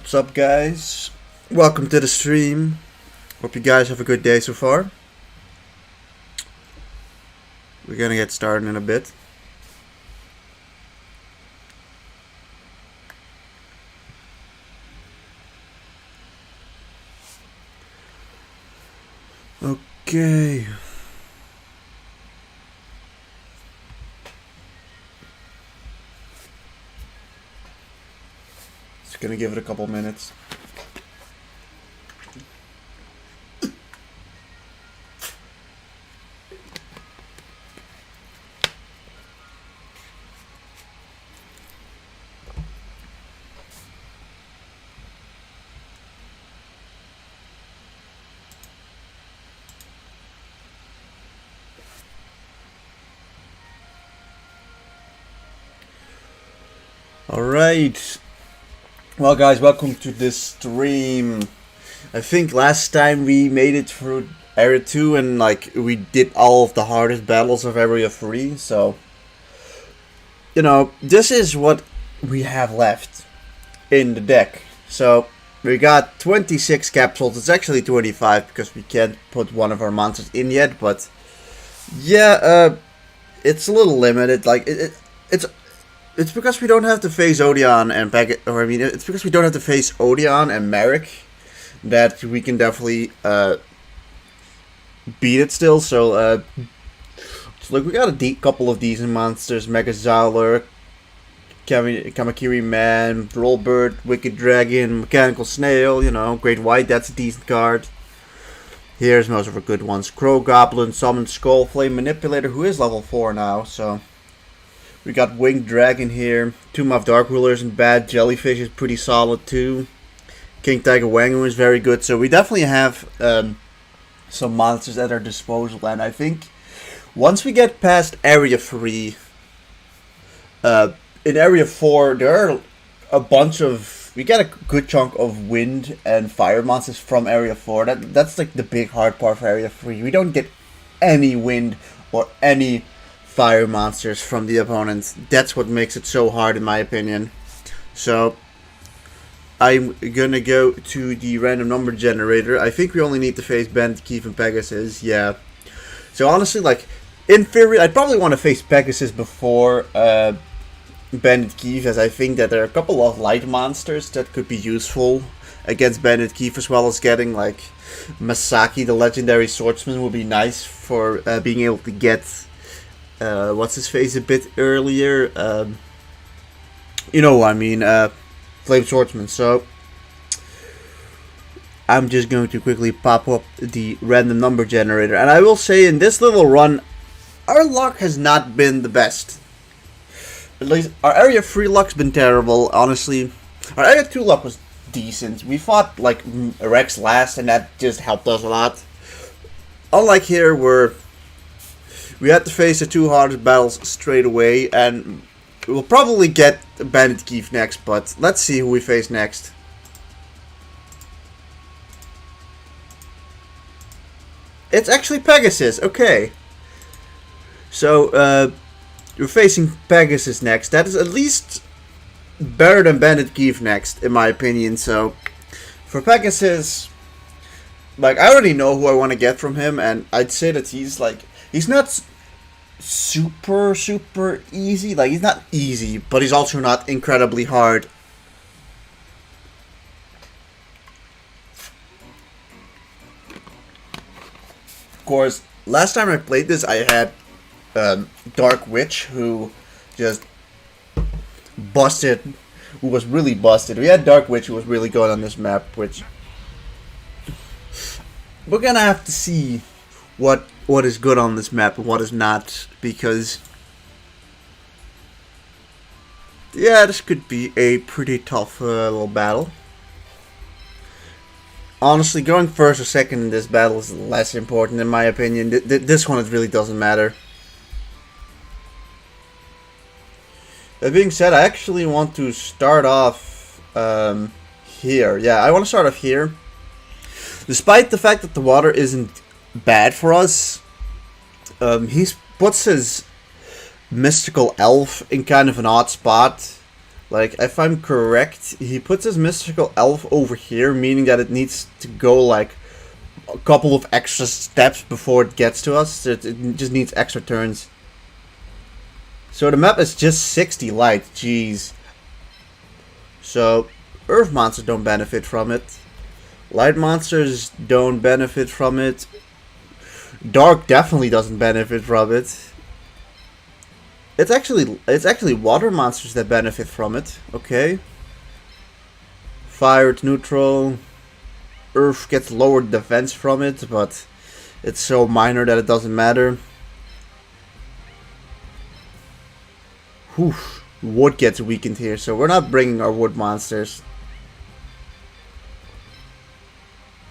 What's up, guys? Welcome to the stream. Hope you guys have a good day so far. We're gonna get started in a bit. Okay. Just gonna give it a couple minutes. Alright. Well, guys, welcome to this stream. I think last time we made it through Area 2 and we did all of the hardest battles of Area 3, so this is what we have left in the deck. So we got 26 capsules. It's actually 25 because we can't put one of our monsters in yet, but yeah, it's a little limited. It's because we don't have to face Odeon and it's because we don't have to face Odeon and Merrick that we can definitely beat it still. So we got a couple of decent monsters: Mega Zowler, Kamakiri Man, Rollbird, Wicked Dragon, Mechanical Snail. Great White. That's a decent card. Here's most of our good ones: Crow Goblin, Summon Skull, Flame Manipulator, who is level 4 now. So. We got Winged Dragon here. Tomb of Dark Rulers and bad. Jellyfish is pretty solid too. King Tiger Wangu is very good. So we definitely have some monsters at our disposal. And I think once we get past Area 3, in Area 4, there are a bunch of... We get a good chunk of wind and fire monsters from Area 4. That's like the big hard part for Area 3. We don't get any wind or any fire monsters from the opponents. That's what makes it so hard, in my opinion. So I'm gonna go to the random number generator. I think we only need to face Bandit Keith and Pegasus. Yeah. So honestly, in theory, I'd probably want to face Pegasus before Bandit Keith, as I think that there are a couple of light monsters that could be useful against Bandit Keith, as well as getting Masaki, the legendary swordsman, would be nice for being able to get what's his face a bit earlier. Flame Swordsman. So I'm just going to quickly pop up the random number generator, and I will say in this little run, our luck has not been the best. At least our Area 3 luck's been terrible, honestly. Our Area 2 luck was decent. We fought Rex last, and that just helped us a lot. Unlike here, where we had to face the two hardest battles straight away, and we'll probably get Bandit Keith next, but let's see who we face next. It's actually Pegasus, okay. So, we're facing Pegasus next. That is at least better than Bandit Keith next, in my opinion. So, for Pegasus, I already know who I want to get from him, and I'd say that he's not super easy. He's not easy, but he's also not incredibly hard. Of course, last time I played this, I had Dark Witch, who just busted, who was really busted. We had Dark Witch, who was really good on this map, which we're gonna have to see what is good on this map and what is not, because yeah, this could be a pretty tough little battle. Honestly, going first or second in this battle is less important, in my opinion. This one, it really doesn't matter. That being said, I actually want to start off here. Yeah, I want to start off here. Despite the fact that the water isn't bad for us, he puts his mystical elf in kind of an odd spot, Like, if I'm correct, he puts his mystical elf over here, meaning that it needs to go like a couple of extra steps before it gets to us. It just needs extra turns. So the map is just 60 light, jeez. So, earth monsters don't benefit from it. Light monsters don't benefit from it. Dark definitely doesn't benefit from it. It's actually water monsters that benefit from it. Okay. Fire, it's neutral. Earth gets lower defense from it, but it's so minor that it doesn't matter. Whew. Wood gets weakened here, so we're not bringing our wood monsters.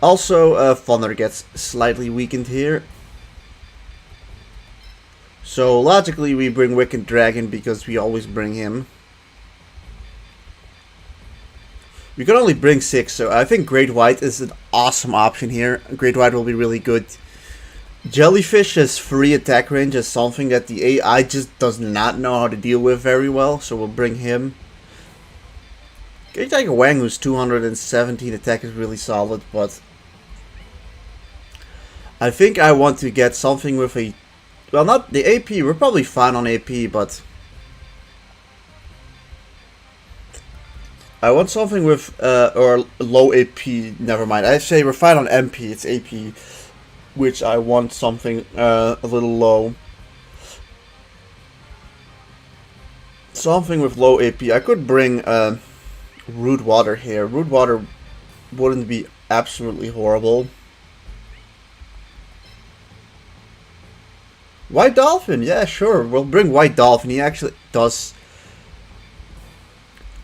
Also, thunder gets slightly weakened here. So logically we bring Wicked Dragon because we always bring him. We can only bring 6, so I think Great White is an awesome option here. Great White will be really good. Jellyfish has free attack range as something that the AI just does not know how to deal with very well, so we'll bring him. Great Tiger Wang, who's 217 attack, is really solid, but I think I want to get something with a... Well, not the AP, we're probably fine on AP, but I want something with, or low AP, never mind. I say we're fine on MP, it's AP, which I want something a little low. Something with low AP. I could bring Root Water here. Root Water wouldn't be absolutely horrible. White Dolphin, yeah, sure. We'll bring White Dolphin. He actually does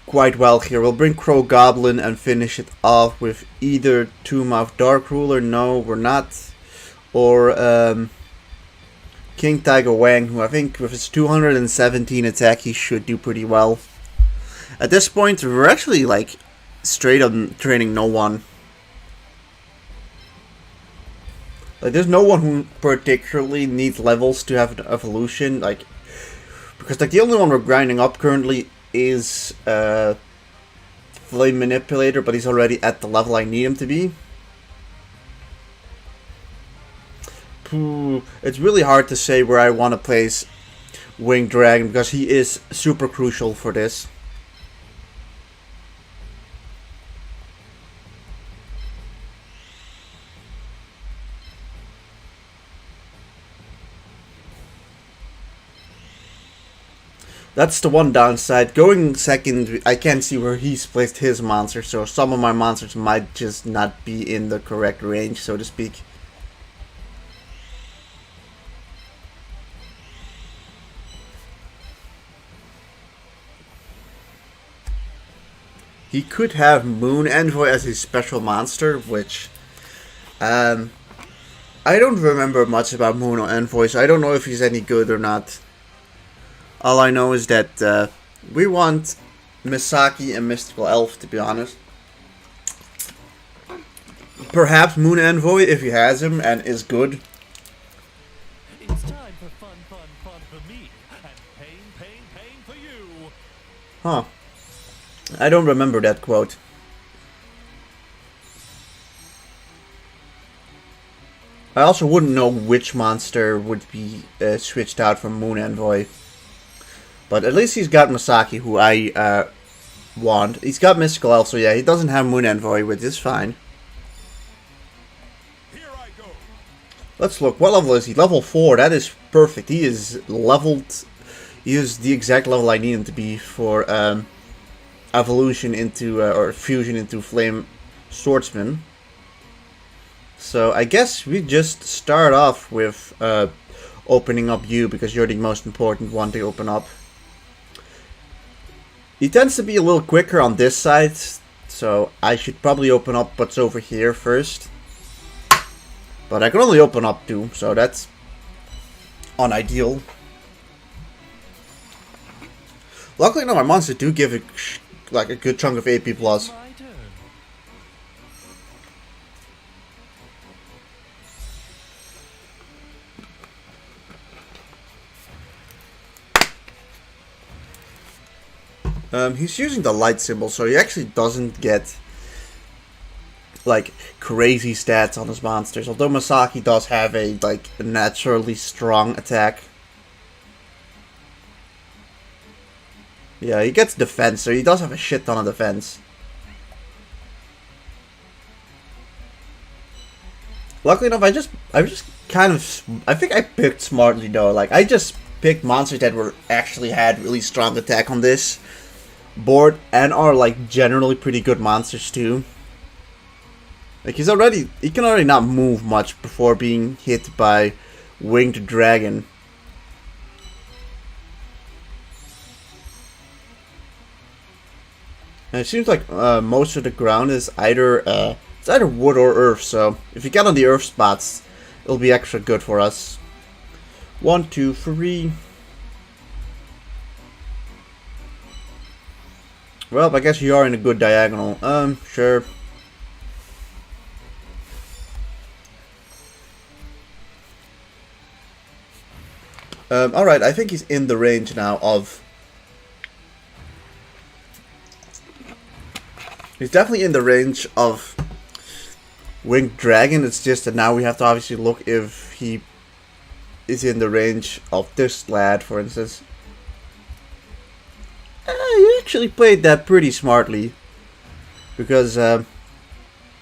quite well here. We'll bring Crow Goblin and finish it off with either Tomb of Dark Ruler. No, we're not. Or King Tiger Wang, who I think with his 217 attack, he should do pretty well. At this point, we're actually like straight up training no one. Like, there's no one who particularly needs levels to have an evolution, like, because like the only one we're grinding up currently is Flame Manipulator, but he's already at the level I need him to be. It's really hard to say where I want to place Winged Dragon because he is super crucial for this. That's the one downside. Going second, I can't see where he's placed his monster, so some of my monsters might just not be in the correct range, so to speak. He could have Moon Envoy as his special monster, which I don't remember much about Moon Envoy, so I don't know if he's any good or not. All I know is that we want Misaki and Mystical Elf, to be honest. Perhaps Moon Envoy, if he has him and is good. It's time for fun for me, and pain for you. Huh. I don't remember that quote. I also wouldn't know which monster would be switched out from Moon Envoy. But at least he's got Misaki, who I want. He's got Mystical Elf, so yeah, he doesn't have Moon Envoy, which is fine. Here I go. Let's look. What level is he? Level 4. That is perfect. He is leveled. He is the exact level I need him to be for evolution into, or fusion into Flame Swordsman. So I guess we just start off with opening up you, because you're the most important one to open up. He tends to be a little quicker on this side, so I should probably open up what's over here first. But I can only open up 2, so that's unideal. Luckily, no, my monsters do give a good chunk of AP plus. My turn. He's using the light symbol, so he actually doesn't get like crazy stats on his monsters. Although Masaki does have a naturally strong attack. Yeah, he gets defense, so he does have a shit ton of defense. Luckily enough, I just I think I picked smartly though. Like I just picked monsters that were actually had really strong attack on this board and are like generally pretty good monsters too. Like he can already not move much before being hit by winged dragon. And it seems like most of the ground is either it's either wood or earth. So if you get on the earth spots, it'll be extra good for us. 1, 2, 3. Well, I guess you are in a good diagonal. Sure. Alright, I think he's in the range now of... He's definitely in the range of Winged Dragon. It's just that now we have to obviously look if he is in the range of this lad, for instance. You actually played that pretty smartly. Because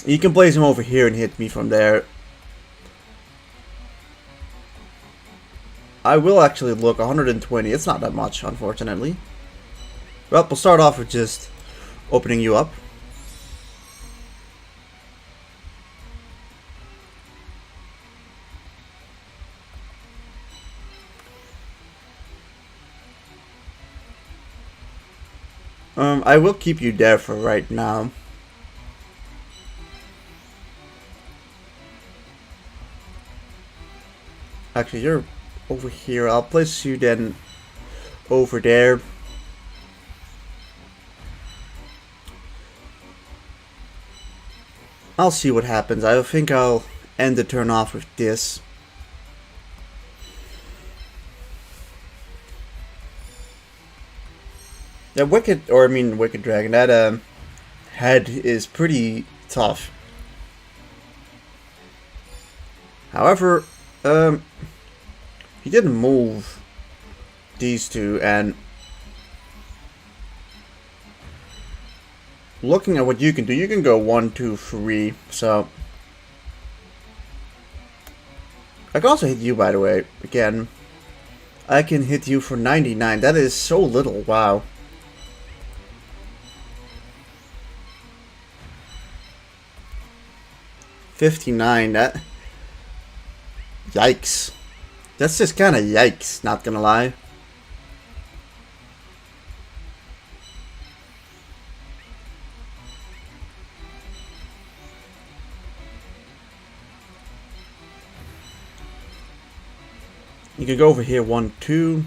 you can place him over here and hit me from there. I will actually look 120. It's not that much, unfortunately. Well, we'll start off with just opening you up. I will keep you there for right now. Actually, you're over here. I'll place you then over there. I'll see what happens. I think I'll end the turn off with this. Yeah, Wicked Dragon, that head is pretty tough. However, he didn't move these two, and looking at what you can do, you can go 1, 2, 3, so I can also hit you, by the way. Again, I can hit you for 99. That is so little, wow. $59, that... Yikes. That's just kinda yikes, not gonna lie. You can go over here 1, 2.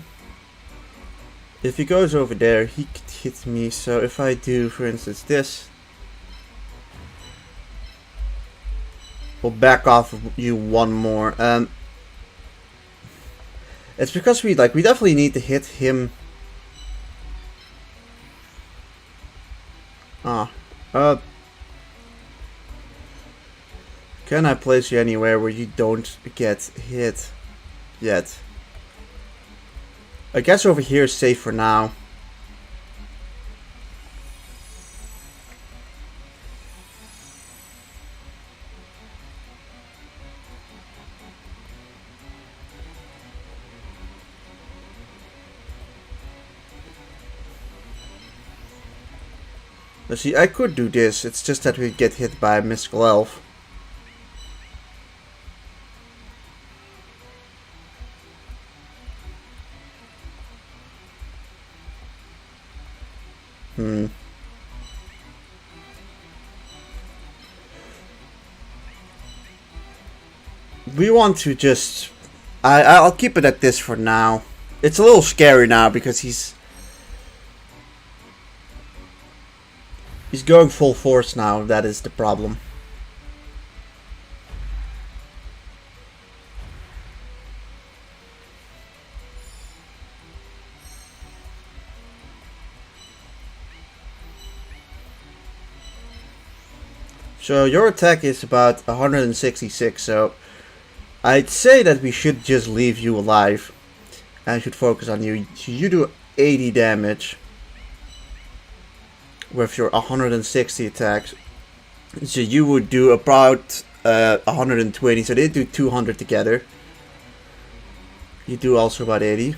If he goes over there, he could hit me, so if I do, for instance, this... We'll back off of you one more. It's because we definitely need to hit him. Can I place you anywhere where you don't get hit yet? I guess over here is safe for now. Now see, I could do this, it's just that we get hit by a mystical elf. We want to just... I'll keep it at this for now. It's a little scary now because he's going full force now, that is the problem. So your attack is about 166, so I'd say that we should just leave you alive. And should focus on you. You do 80 damage with your 160 attacks. So you would do about 120, so they do 200 together. You do also about 80.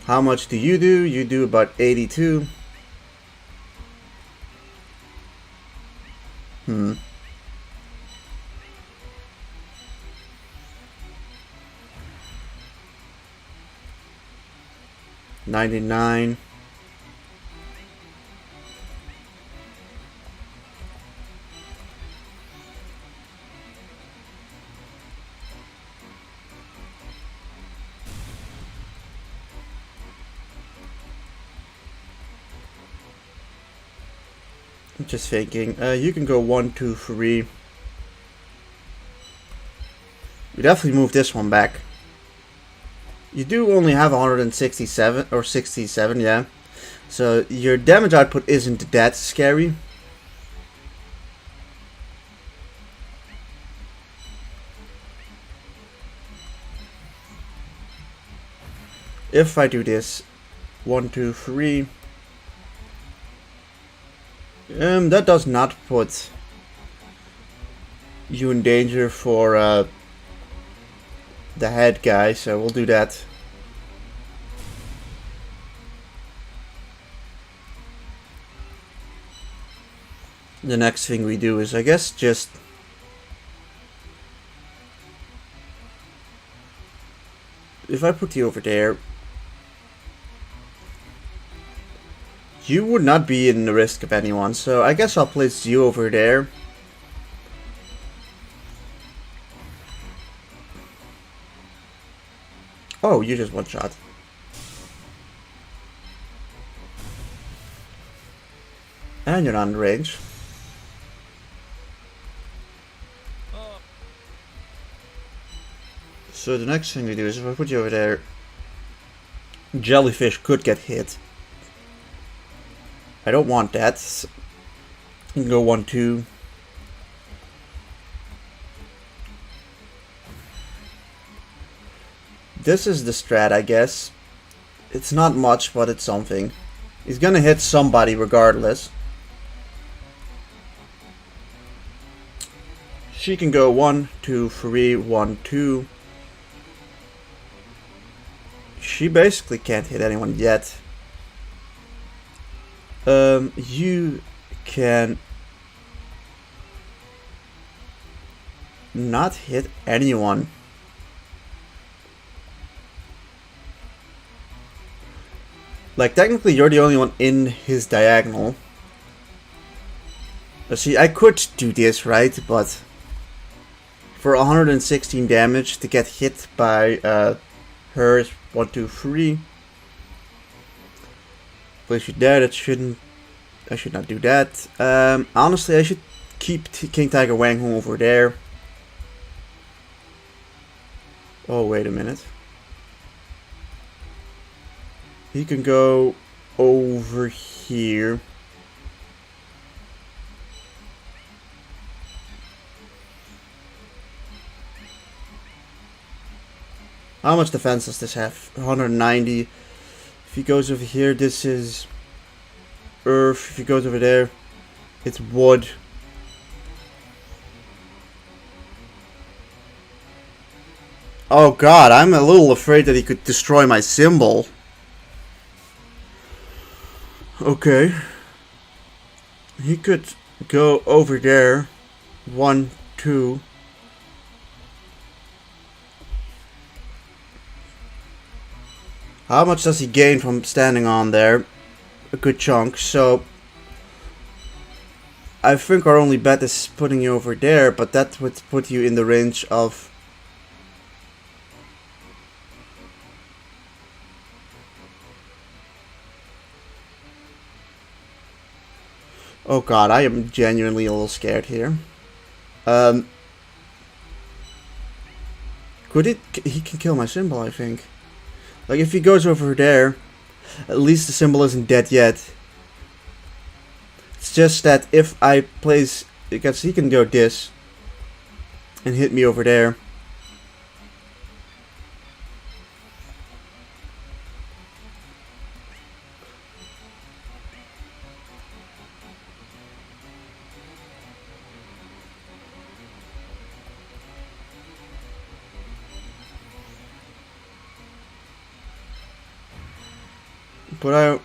How much do? You do about 82. 99. I'm just thinking. You can go 1, 2, 3. We definitely move this one back. You do only have 167 or 67, yeah. So your damage output isn't that scary. If I do this, 1, 2, 3. That does not put you in danger for the head guy, so we'll do that. The next thing we do is, I guess, just if I put you over there, you would not be in the risk of anyone, so I guess I'll place you over there. Oh, you just one shot. And you're not in range. So the next thing we do is if I put you over there, jellyfish could get hit. I don't want that. You can go 1, 2. This is the strat, I guess. It's not much, but it's something. He's gonna hit somebody regardless. She can go 1, 2, 3, 1, 2. She basically can't hit anyone yet. You can not hit anyone. Like, technically you're the only one in his diagonal. See, I could do this, right? But for 116 damage to get hit by her, 1, 2, 3. Place you there, that shouldn't... I should not do that. Honestly, I should keep King Tiger Wang Hong over there. Oh, wait a minute. He can go over here. How much defense does this have? 190. If he goes over here, this is earth. If he goes over there, it's wood. Oh god, I'm a little afraid that he could destroy my symbol. Okay. He could go over there. 1, 2. How much does he gain from standing on there? A good chunk, so I think our only bet is putting you over there, but that would put you in the range of... Oh god, I am genuinely a little scared here. Could it... He can kill my symbol, I think. Like, if he goes over there, at least the symbol isn't dead yet. It's just that if I place, because he can go this and hit me over there. But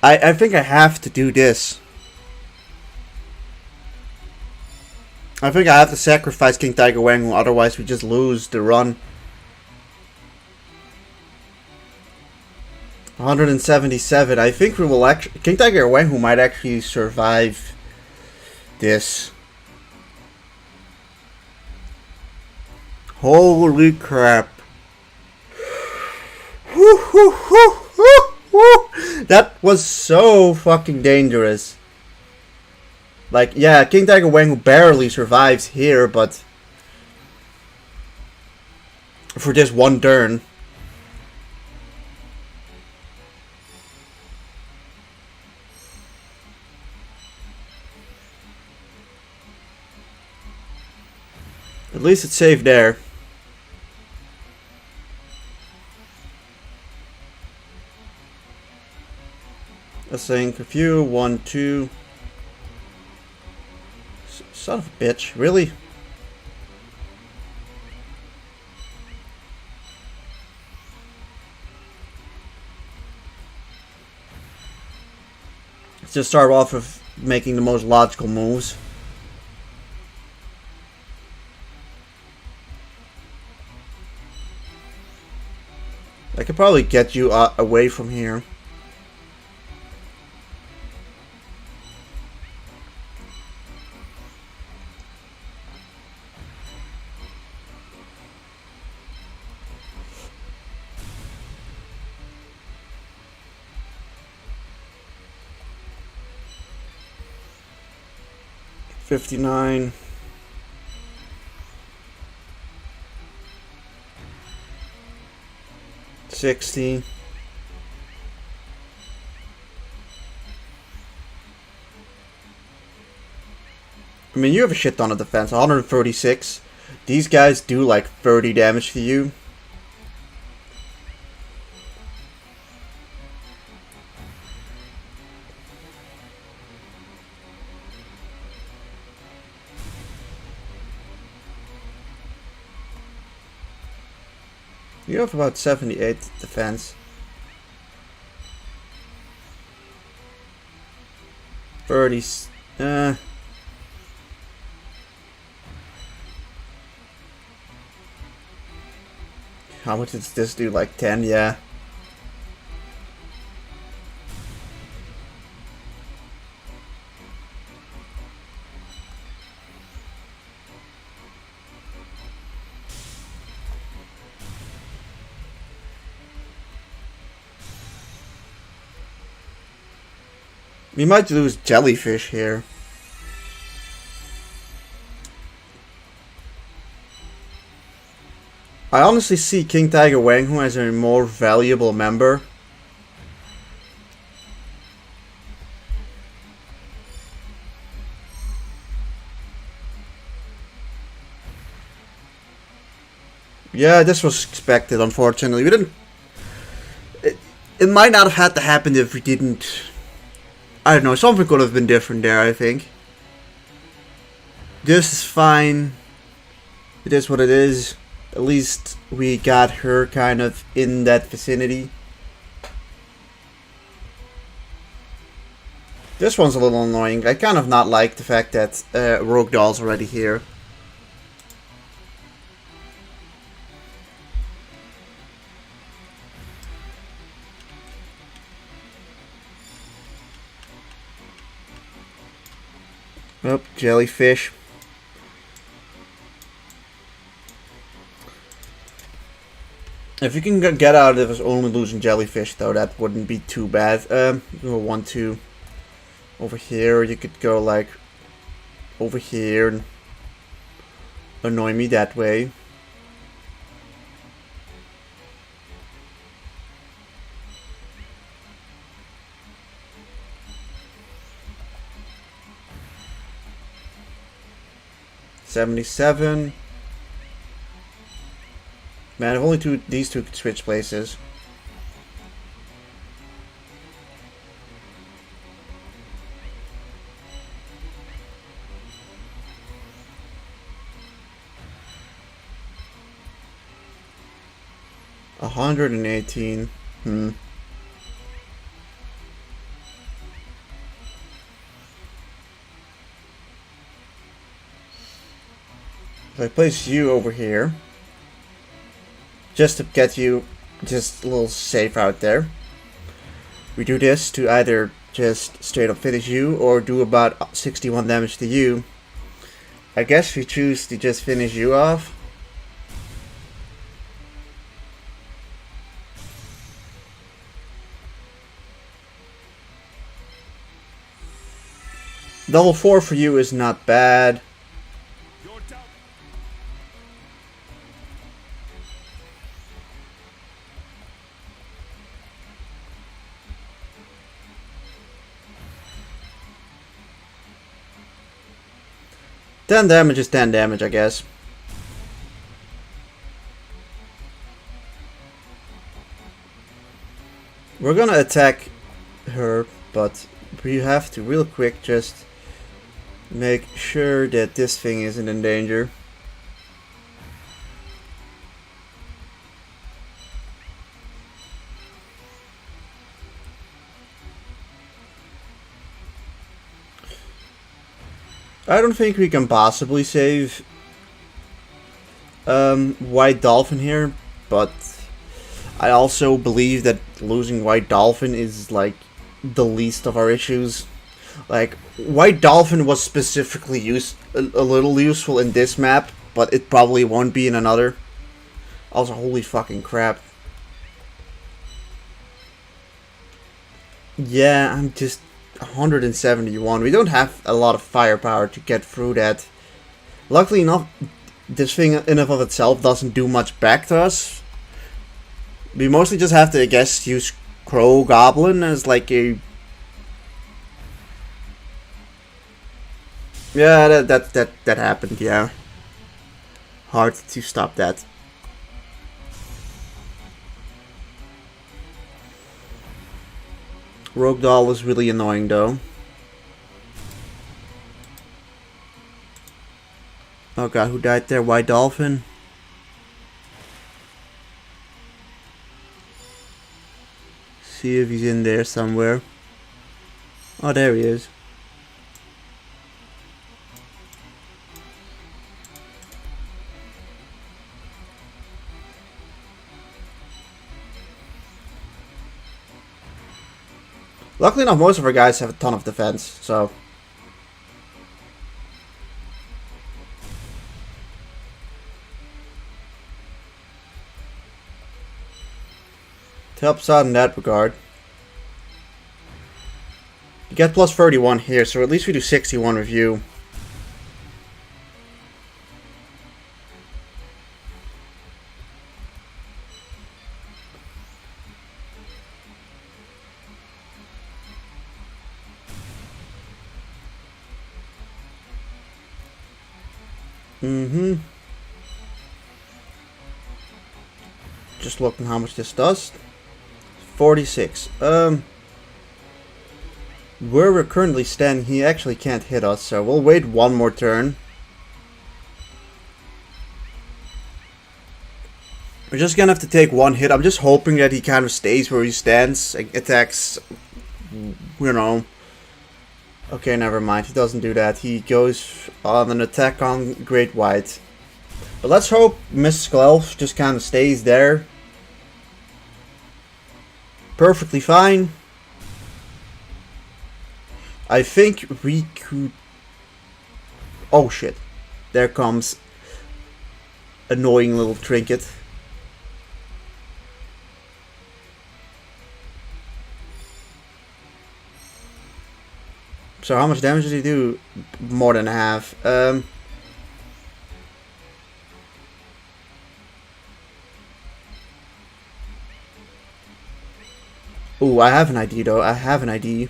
I think I have to do this. I think I have to sacrifice King Tiger Wang, otherwise we just lose the run. 177. I think we will actually... King Tiger Wang might actually survive this. Holy crap. That was so fucking dangerous. Like, yeah, King Tiger Wang barely survives here, but for just one turn. At least it's safe there. Let's think. A few. 1, 2. Son of a bitch. Really? Let's just start off with making the most logical moves. I could probably get you away from here. $59. $60. I mean, you have a shit ton of defense. 136. These guys do like 30 damage to you. You have about 78 defense. 30. How much does this do? Like 10? Yeah. We might lose jellyfish here. I honestly see King Tiger Wang as a more valuable member. Yeah, this was expected, unfortunately. We didn't... It might not have had to happen if we didn't... I don't know, something could have been different there, I think. This is fine. It is what it is. At least we got her kind of in that vicinity. This one's a little annoying. I kind of not like the fact that Rogue Doll's already here. Oh, jellyfish. If you can get out of this only losing jellyfish, though, that wouldn't be too bad. You go 1, 2 over here. You could go like over here and annoy me that way. 77. Man, if only these two could switch places. $118. So I place you over here. Just to get you just a little safe out there. We do this to either just straight up finish you or do about 61 damage to you. I guess we choose to just finish you off. Level 4 for you is not bad. Ten damage is 10 damage, I guess. We're gonna attack her, but we have to real quick just make sure that this thing isn't in danger. I don't think we can possibly save White Dolphin here, but I also believe that losing White Dolphin is like the least of our issues. Like, White Dolphin was specifically a little useful in this map, but it probably won't be in another. Also, holy fucking crap. Yeah, I'm just 171. We don't have a lot of firepower to get through that. Luckily enough, this thing in and of itself doesn't do much back to us. We mostly just have to, I guess, use Crow Goblin as like a... Yeah, that happened, yeah. Hard to stop that. Rogue Doll is really annoying though. Oh god, who died there? White Dolphin? See if he's in there somewhere. Oh, there he is. Luckily enough, most of our guys have a ton of defense, so... it helps out in that regard. You get plus 31 here, so at least we do 61 with you. Just looking how much this does. 46. Where we're currently standing, he actually can't hit us, so we'll wait one more turn. We're just gonna have to take one hit. I'm just hoping that he kind of stays where he stands, attacks, you know. Okay, never mind. He doesn't do that. He goes on an attack on Great White. But let's hope Miss Skelf just kind of stays there. Perfectly fine. I think we could... Oh shit. There comes annoying little trinket. So how much damage did he do? More than half. Ooh, I have an ID though. I have an ID.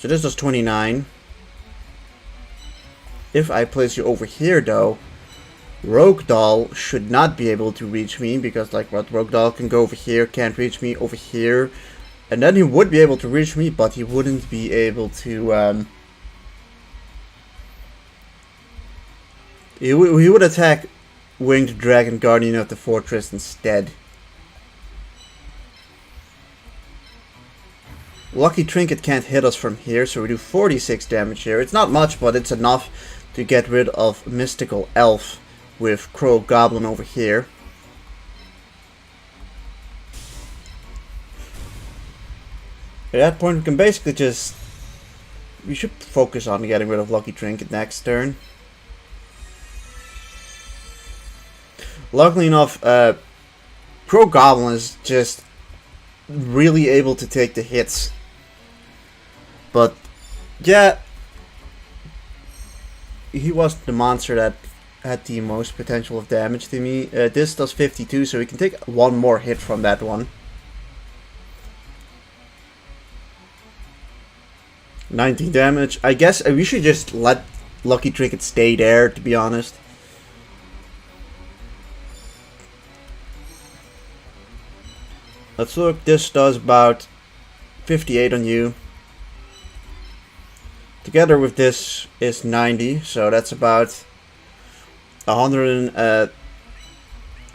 So this does 29. If I place you over here, though, Rogue Doll should not be able to reach me, because like what, Rogue Doll can go over here, can't reach me over here, and then he would be able to reach me, but he wouldn't be able to he would attack Winged Dragon Guardian of the Fortress instead. Lucky Trinket can't hit us from here, so we do 46 damage here. It's not much, but it's enough to get rid of Mystical Elf with Crow Goblin over here. At that point, we can basically just... we should focus on getting rid of Lucky Trinket next turn. Luckily enough, Crow Goblin is just really able to take the hits. But, yeah, he was the monster that had the most potential of damage to me. This does 52, so we can take one more hit from that one. 19 damage. I guess we should just let Lucky Trinket stay there, to be honest. Let's look. This does about 58 on you. Together with this is 90, so that's about 100 and,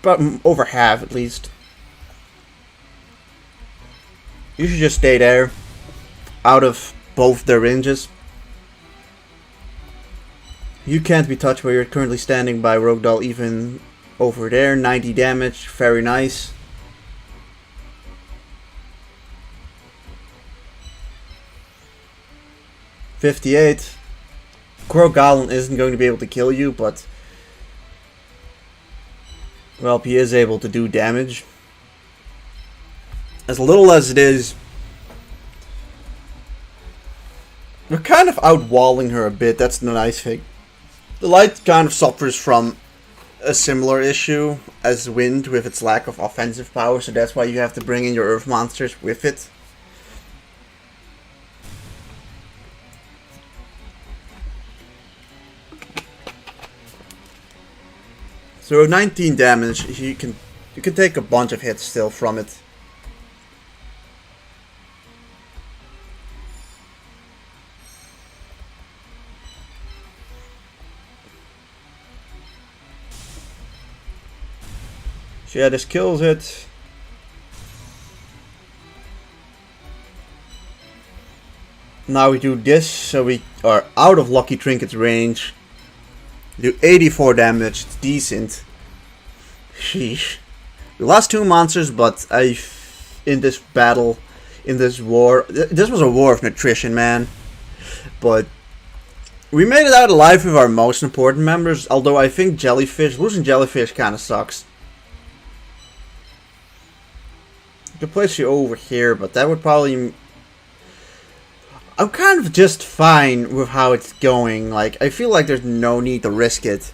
about over half at least. You should just stay there, out of both their ranges. You can't be touched where you're currently standing by Rogue Doll, even over there. 90 damage, very nice. $58. Crow Goblin isn't going to be able to kill you, but well, he is able to do damage. As little as it is, we're kind of outwalling her a bit. That's the nice thing. The light kind of suffers from a similar issue as wind with its lack of offensive power, so that's why you have to bring in your earth monsters with it. So 19 damage, you can take a bunch of hits still from it. So yeah, this kills it. Now we do this, so we are out of Lucky Trinket's range. Do 84 damage, it's decent. Sheesh. We lost 2 monsters, but in this battle, in this war, this was a war of nutrition, man. But we made it out alive with our most important members, although I think losing Jellyfish kind of sucks. I could place you over here, but that would probably... I'm kind of just fine with how it's going. Like, I feel like there's no need to risk it.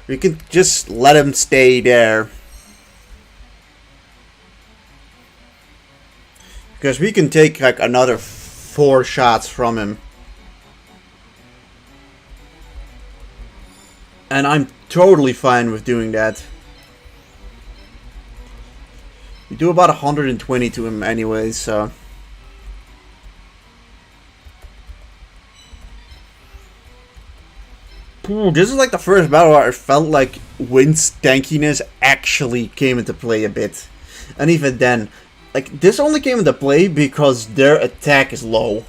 We can just let him stay there. Because we can take like another 4 shots from him. And I'm totally fine with doing that. We do about 120 to him anyway, so... Ooh, this is like the first battle where I felt like Wind's tankiness actually came into play a bit. And even then, like, this only came into play because their attack is low.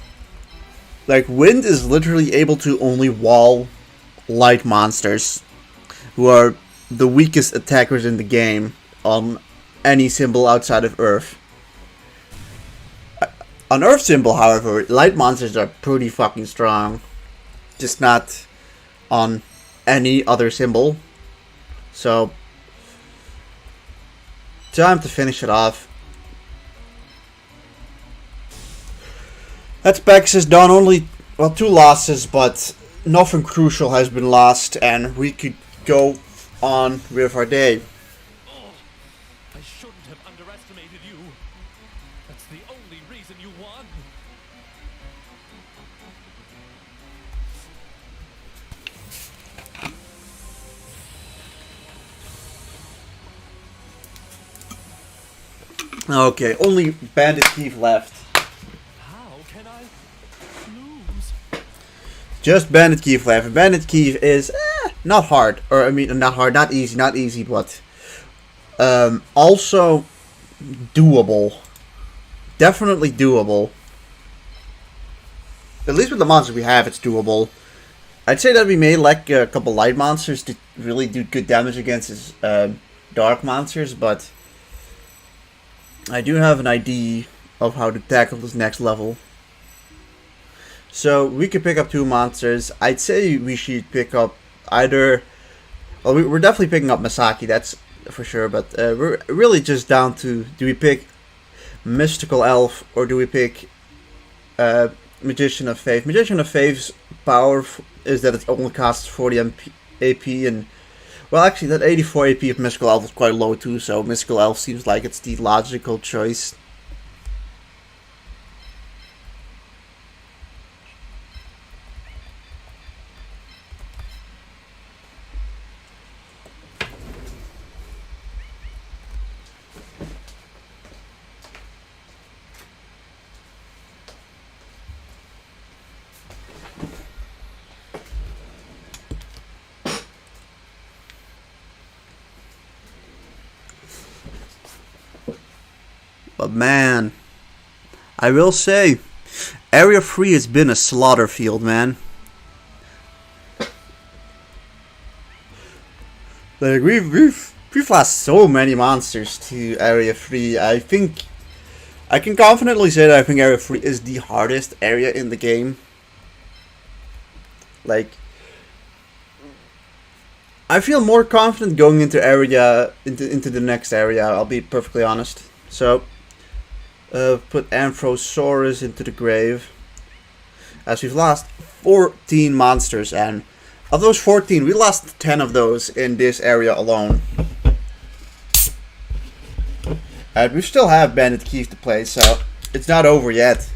Like, Wind is literally able to only wall light monsters, who are the weakest attackers in the game on any symbol outside of Earth. On Earth symbol, however, light monsters are pretty fucking strong. Just not on any other symbol. So, time to finish it off. That Specs is done. Only, well, 2 losses, but nothing crucial has been lost, and we could go on with our day. Oh, I shouldn't have underestimated you. That's the only reason you won. Okay, only Bandit Keith left. How can I lose? Just Bandit Keith left. And Bandit Keith is not hard. Or, I mean, not hard, not easy, but also doable. Definitely doable. At least with the monsters we have, it's doable. I'd say that we may lack a couple light monsters to really do good damage against his dark monsters, but I do have an idea of how to tackle this next level. So we could pick up 2 monsters. I'd say we should pick up either... Well, we're definitely picking up Masaki, that's for sure, but we're really just down to, do we pick Mystical Elf or do we pick Magician of Faith? Magician of Faith's power is that it only costs 40 AP, and well, actually that 84 AP of Mystical Elf is quite low too, so Mystical Elf seems like it's the logical choice. But man, I will say, Area 3 has been a slaughter field, man. Like, we've lost so many monsters to Area 3. I think I can confidently say that I think Area 3 is the hardest area in the game. Like, I feel more confident going into into the next area, I'll be perfectly honest. So put Amphosaurus into the grave, as we've lost 14 monsters, and of those 14 we lost 10 of those in this area alone. And we still have Bandit Keith to play, so it's not over yet.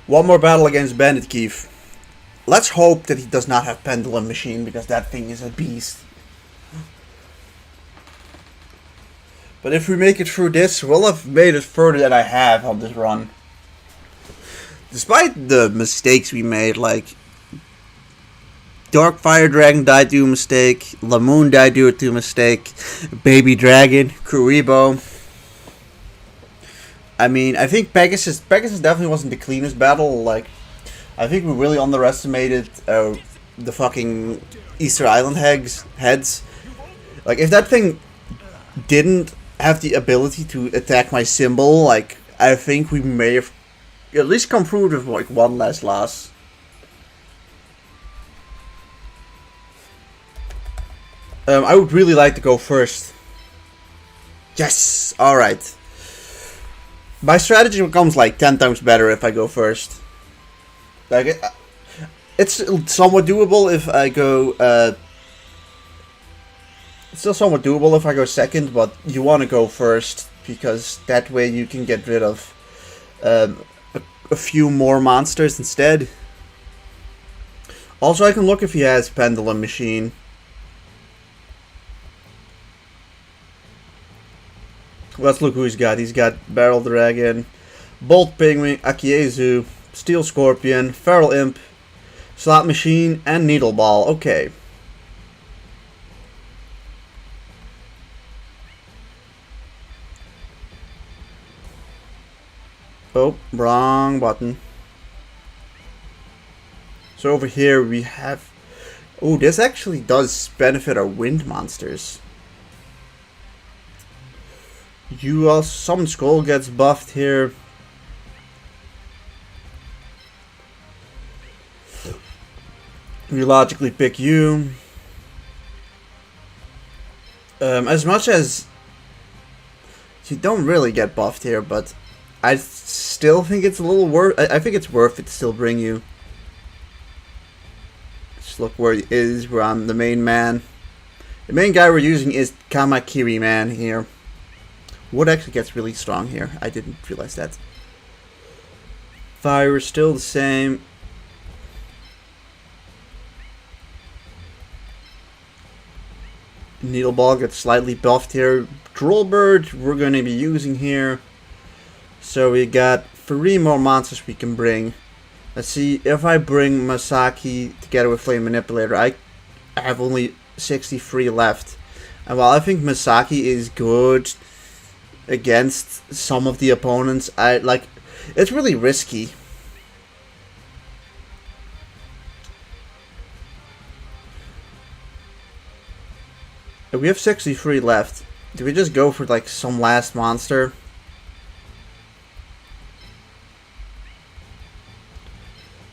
One more battle against Bandit Keith. Let's hope that he does not have Pendulum Machine, because that thing is a beast. But if we make it through this, we'll have made it further than I have on this run. Despite the mistakes we made, like Dark Fire Dragon died due to a mistake, Lamoon died due to a mistake, Baby Dragon, Kuriboh. I mean, I think Pegasus definitely wasn't the cleanest battle. Like, I think we really underestimated the fucking Easter Island heads. Like, if that thing didn't have the ability to attack my symbol, like, I think we may have at least come through with like one less loss. I would really like to go first. Yes! Alright. My strategy becomes like 10 times better if I go first. Like, it's somewhat doable if I go, it's still somewhat doable if I go second, but you want to go first, because that way you can get rid of a few more monsters instead. Also, I can look if he has Pendulum Machine. Let's look who he's got. He's got Barrel Dragon, Bolt Penguin, Akiezu, Steel Scorpion, Feral Imp, Slot Machine, and Needle Ball. Okay. Oh, wrong button. So over here we have... Oh, this actually does benefit our wind monsters. Summon Skull gets buffed here. We logically pick you. As much as you don't really get buffed here, but I still think it's a little worth. I think it's worth it to still bring you. Just look where he is. Where I'm the main man. The main guy we're using is Kamakiri Man here. Wood actually gets really strong here. I didn't realize that. Fire is still the same. Needle Ball gets slightly buffed here. Droll Bird we're going to be using here. So we got 3 more monsters we can bring. Let's see, if I bring Masaki together with Flame Manipulator, I have only 63 left. And while I think Masaki is good against some of the opponents, it's really risky. We have 63 left. Do we just go for like some last monster?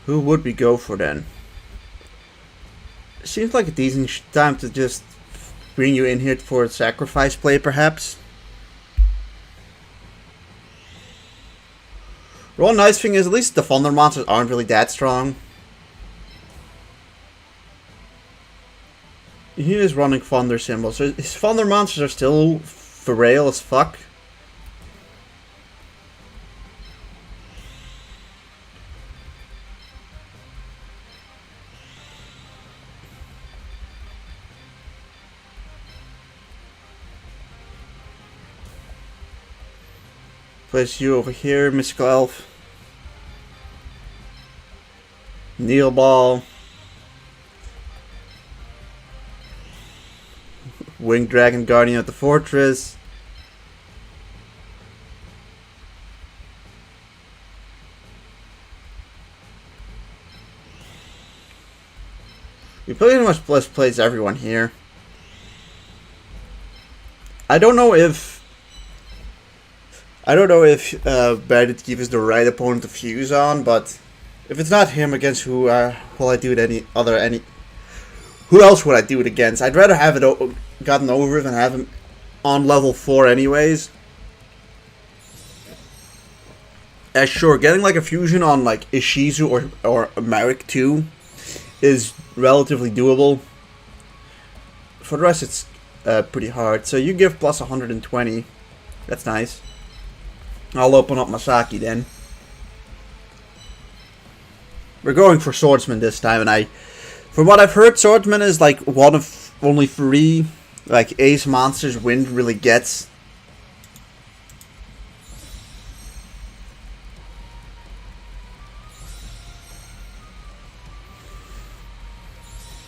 Who would we go for then? Seems like a decent time to just bring you in here for a sacrifice play, perhaps. The one nice thing is at least the Thunder monsters aren't really that strong. He is running Thunder symbols, so his Thunder monsters are still frail as fuck. Place you over here, Mystical Elf. Needle Ball. Winged Dragon, Guardian of the Fortress. We pretty much place everyone here. I don't know if Bandit Keep is the right opponent to fuse on, but if it's not him, against who will I do it who else would I do it against? I'd rather have it gotten over than have him on level 4 anyways. Sure, getting like a fusion on like Ishizu or Merrick 2 is relatively doable. For the rest, it's pretty hard. So you give plus 120. That's nice. I'll open up Masaki then. We're going for Swordsman this time, and from what I've heard, Swordsman is like one of only 3 like ace monsters Wind really gets.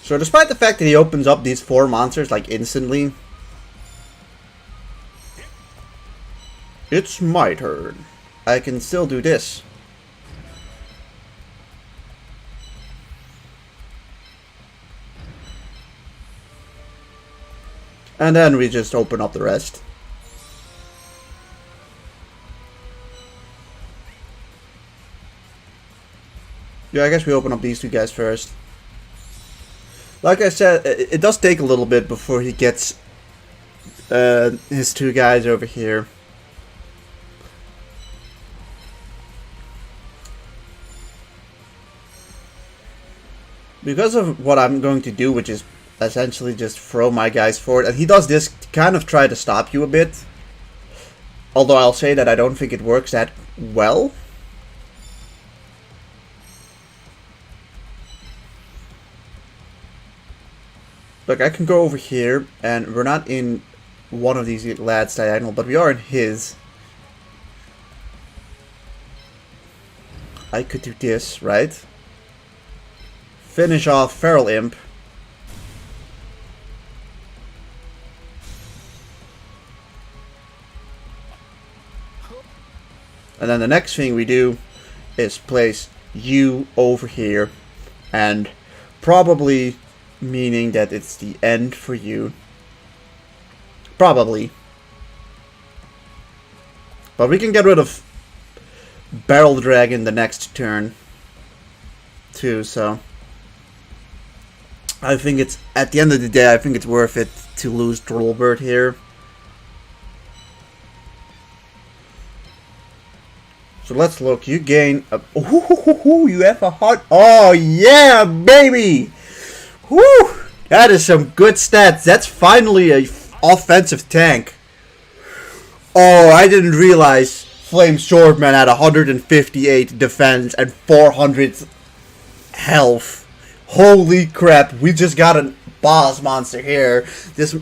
So despite the fact that he opens up these 4 monsters like instantly, it's my turn. I can still do this. And then we just open up the rest. Yeah, I guess we open up these 2 guys first. Like I said, it does take a little bit before he gets his 2 guys over here. Because of what I'm going to do, which is essentially just throw my guys forward, and he does this to kind of try to stop you a bit. Although I'll say that I don't think it works that well. Look, I can go over here, and we're not in one of these lads' diagonal, but we are in his. I could do this, right? Finish off Feral Imp. And then the next thing we do is place you over here, and probably meaning that it's the end for you. Probably. But we can get rid of Barrel Dragon the next turn too, so I think it's, at the end of the day, I think it's worth it to lose Drollbird here. So let's look. You gain a... Ooh, you have a heart. Oh, yeah, baby! Woo! That is some good stats. That's finally a offensive tank. Oh, I didn't realize Flame Swordman had 158 defense and 400 health. Holy crap, we just got a boss monster here. This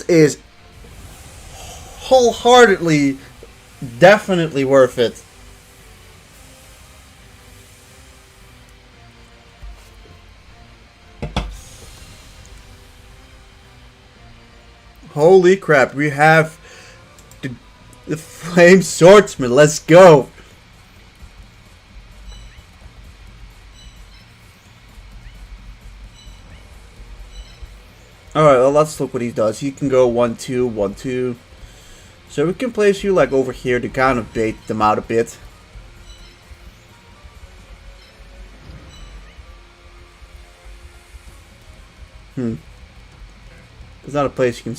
is wholeheartedly, definitely worth it. Holy crap, we have the Flame Swordsman. Let's go. Alright, well, let's look what he does. He can go 1-2, 1-2. So we can place you like over here to kind of bait them out a bit. There's not a place you can...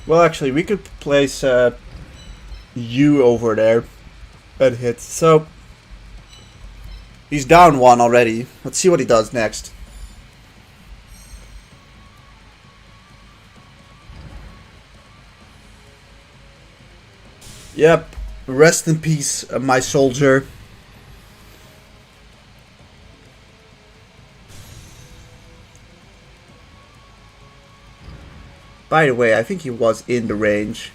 Well, actually, we could place you over there and hit. So, he's down 1 already. Let's see what he does next. Yep, rest in peace, my soldier. By the way, I think he was in the range.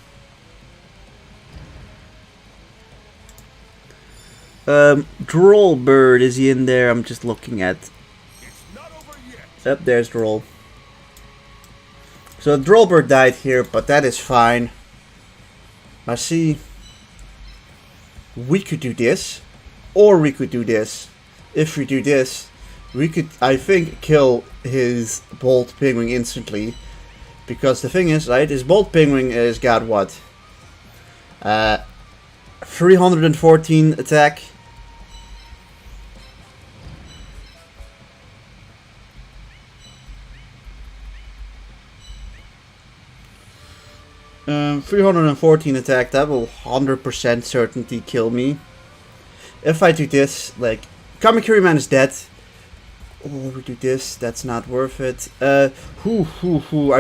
Droll Bird, is he in there? I'm just looking at. It's not over yet. Yep, there's Droll. So Droll Bird died here, but that is fine. I see. We could do this, or we could do this. If we do this, we could, I think, kill his Bolt Penguin instantly. Because the thing is, right, his Bolt Penguin has got what? 314 attack. Um, 314 attack, that will 100% certainty kill me. If I do this, like, Kamakiri Man is dead. Oh, we do this, that's not worth it. I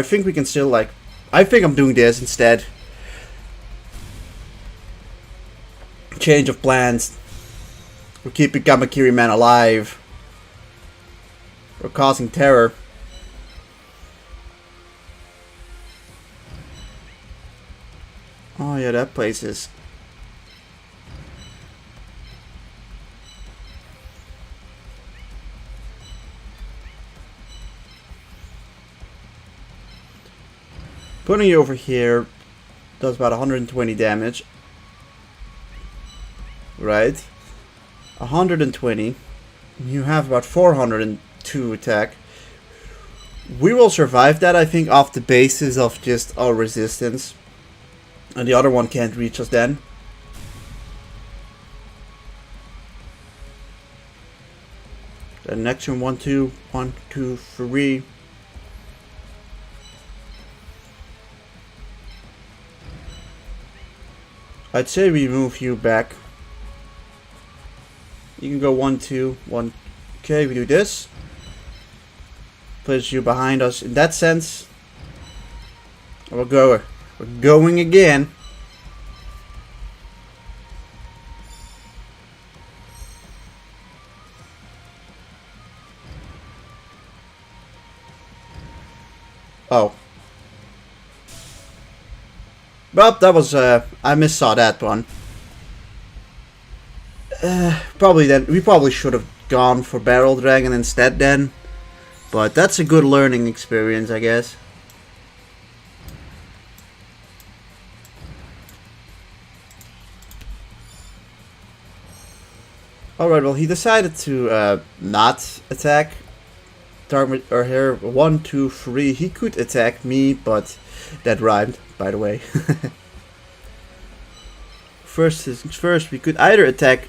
think we can still, like, I think I'm doing this instead. Change of plans. We're keeping Kamakiri Man alive. We're causing terror. Oh yeah, that place is... Putting you over here does about 120 damage. Right? 120. You have about 402 attack. We will survive that, I think, off the basis of just our resistance. And the other one can't reach us then. The next one, 1, 2, 1, 2, 3. I'd say we move you back. You can go 1, 2, 1. Okay, we do this. Place you behind us. In that sense, we're going again. Oh. Well, that was, I missaw that one. Probably then, we probably should have gone for Barrel Dragon instead then. But that's a good learning experience, I guess. Alright, well, he decided to not attack. Target or here, 1, 2, 3. He could attack me, but that rhymed, by the way. First things first, we could attack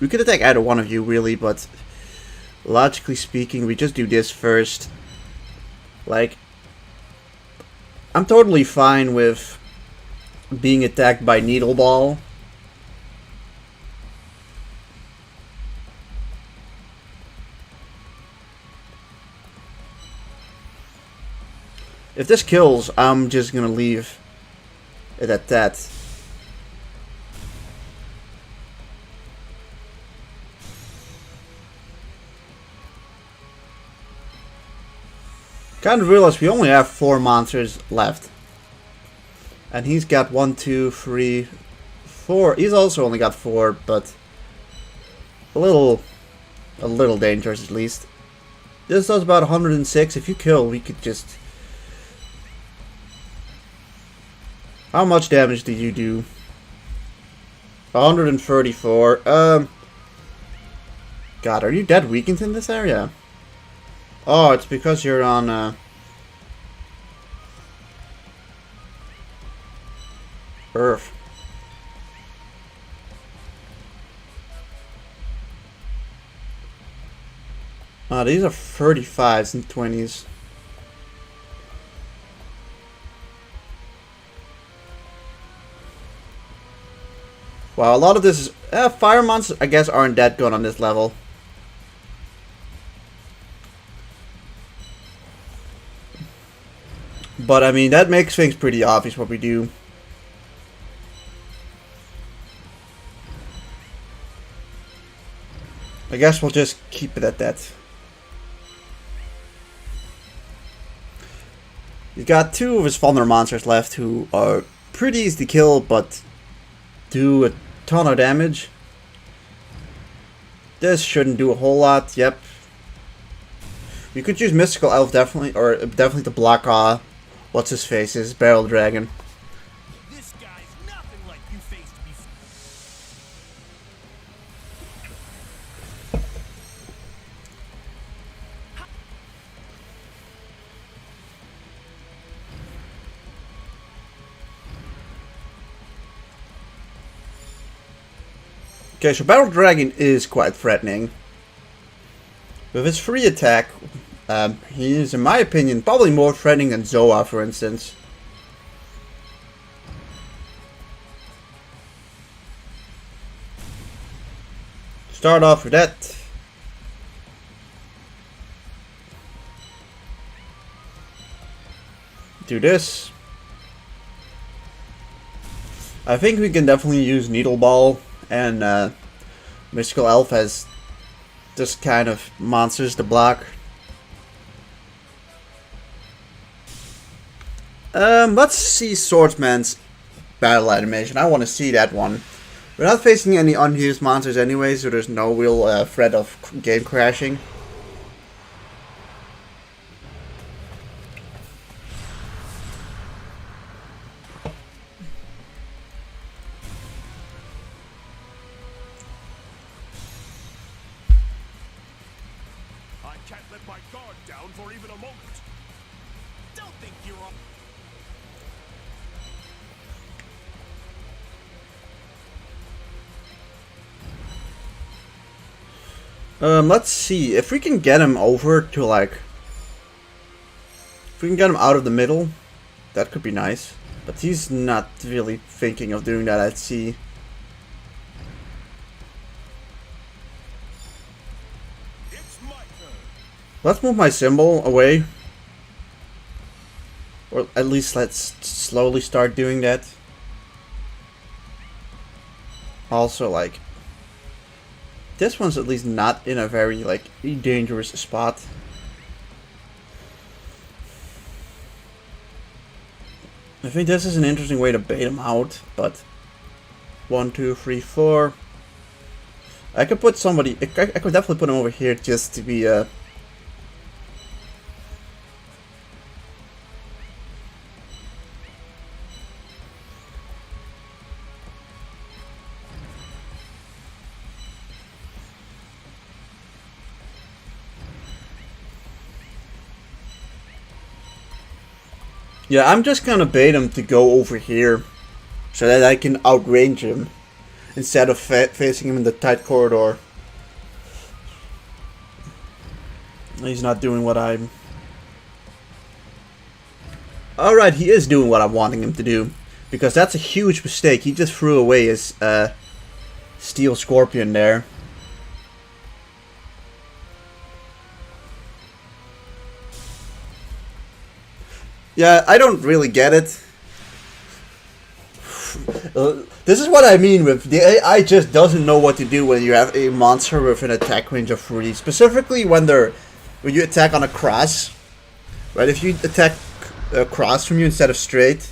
either one of you, really, but logically speaking, we just do this first. Like, I'm totally fine with being attacked by Needle Ball. If this kills, I'm just gonna leave it at that. Kind of realized we only have 4 monsters left. And he's got 1, 2, 3, 4. He's also only got 4, but a little dangerous at least. This does about 106. If you kill, we could just... How much damage do you do? 134. God, are you dead weakened in this area? Oh, it's because you're on Earth. These are 35s and 20s. Wow, a lot of this is... fire monsters, I guess, aren't that good on this level. But, I mean, that makes things pretty obvious what we do. I guess we'll just keep it at that. He's got 2 of his Thunder monsters left who are pretty easy to kill, but do a ton of damage. This shouldn't do a whole lot, yep. We could use Mystical Elf definitely, or definitely to block what's his face's Barrel Dragon. This guy's nothing like you faced before. Okay, so Battle Dragon is quite threatening. With his free attack, he is, in my opinion, probably more threatening than Zoa, for instance. Start off with that. Do this. I think we can definitely use Needle Ball, and Mystical Elf has this kind of monsters to block. Let's see Swordsman's battle animation. I want to see that one. We're not facing any unused monsters anyway, so there's no real threat of game crashing. I can't let my guard down for even a moment. Don't think you're up. Let's see if we can get him over to like... If we can get him out of the middle, that could be nice. But he's not really thinking of doing that, I'd see. It's my turn. Let's move my symbol away. Or at least let's slowly start doing that. Also, like... This one's at least not in a very, like, dangerous spot. I think this is an interesting way to bait him out, but... 1, 2, 3, 4... I could put somebody... I could definitely put him over here just to be, Yeah, I'm just gonna bait him to go over here, so that I can outrange him, instead of facing him in the tight corridor. He's not doing what I'm... Alright, he is doing what I'm wanting him to do, because that's a huge mistake. He just threw away his Steel Scorpion there. Yeah, I don't really get it. This is what I mean with the AI just doesn't know what to do when you have a monster with an attack range of 3. Specifically when you attack on a cross. Right, if you attack across from you instead of straight,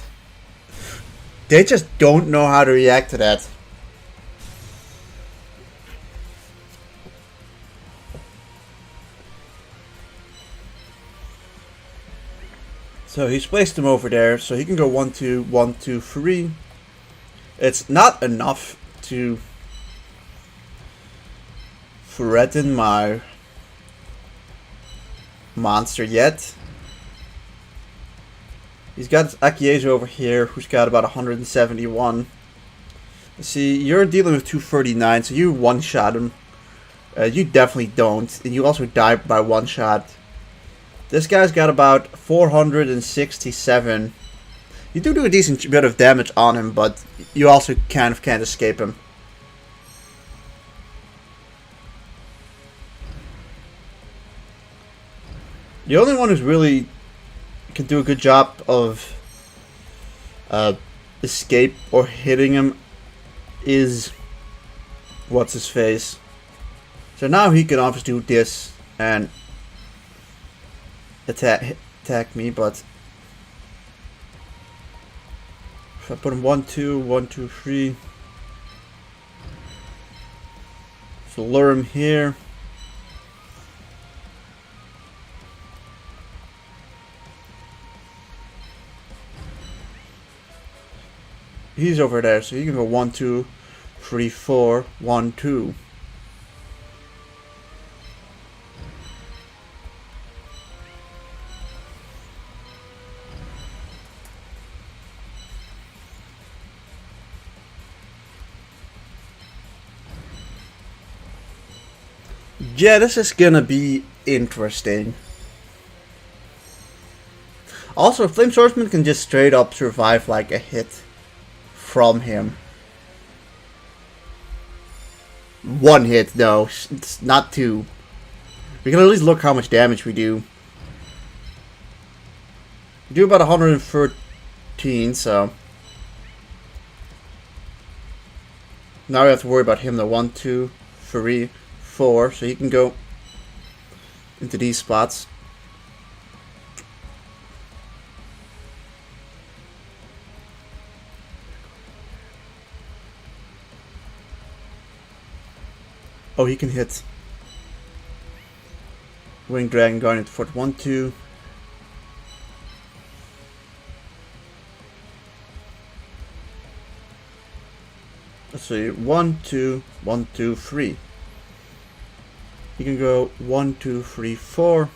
they just don't know how to react to that. So he's placed him over there, so he can go 1, 2, 1, 2, 3. It's not enough to threaten my monster yet. He's got Akiezu over here, who's got about 171. See, you're dealing with 239, so you one-shot him. You definitely don't, and you also die by one shot. This guy's got about 467. You do a decent bit of damage on him, but you also kind of can't escape him. The only one who's really can do a good job of escape or hitting him is what's his face. So now he can obviously do this and attack me, but if I put him 1, 2, 1, 2, 3, so lure him here. He's over there, so you can go 1, 2, 3, 4, 1, 2. Yeah, this is gonna be interesting. Also, Flame Swordsman can just straight up survive like a hit from him. One hit though, it's not two. We can at least look how much damage we do. We do about 113, so now we have to worry about him. The 1, 2, 3, 4, so he can go into these spots. Oh, he can hit Winged Dragon going into Fort 1, 2. Let's see, 1, 2, 1, 2, 3. You can go 1, 2, 3, 4.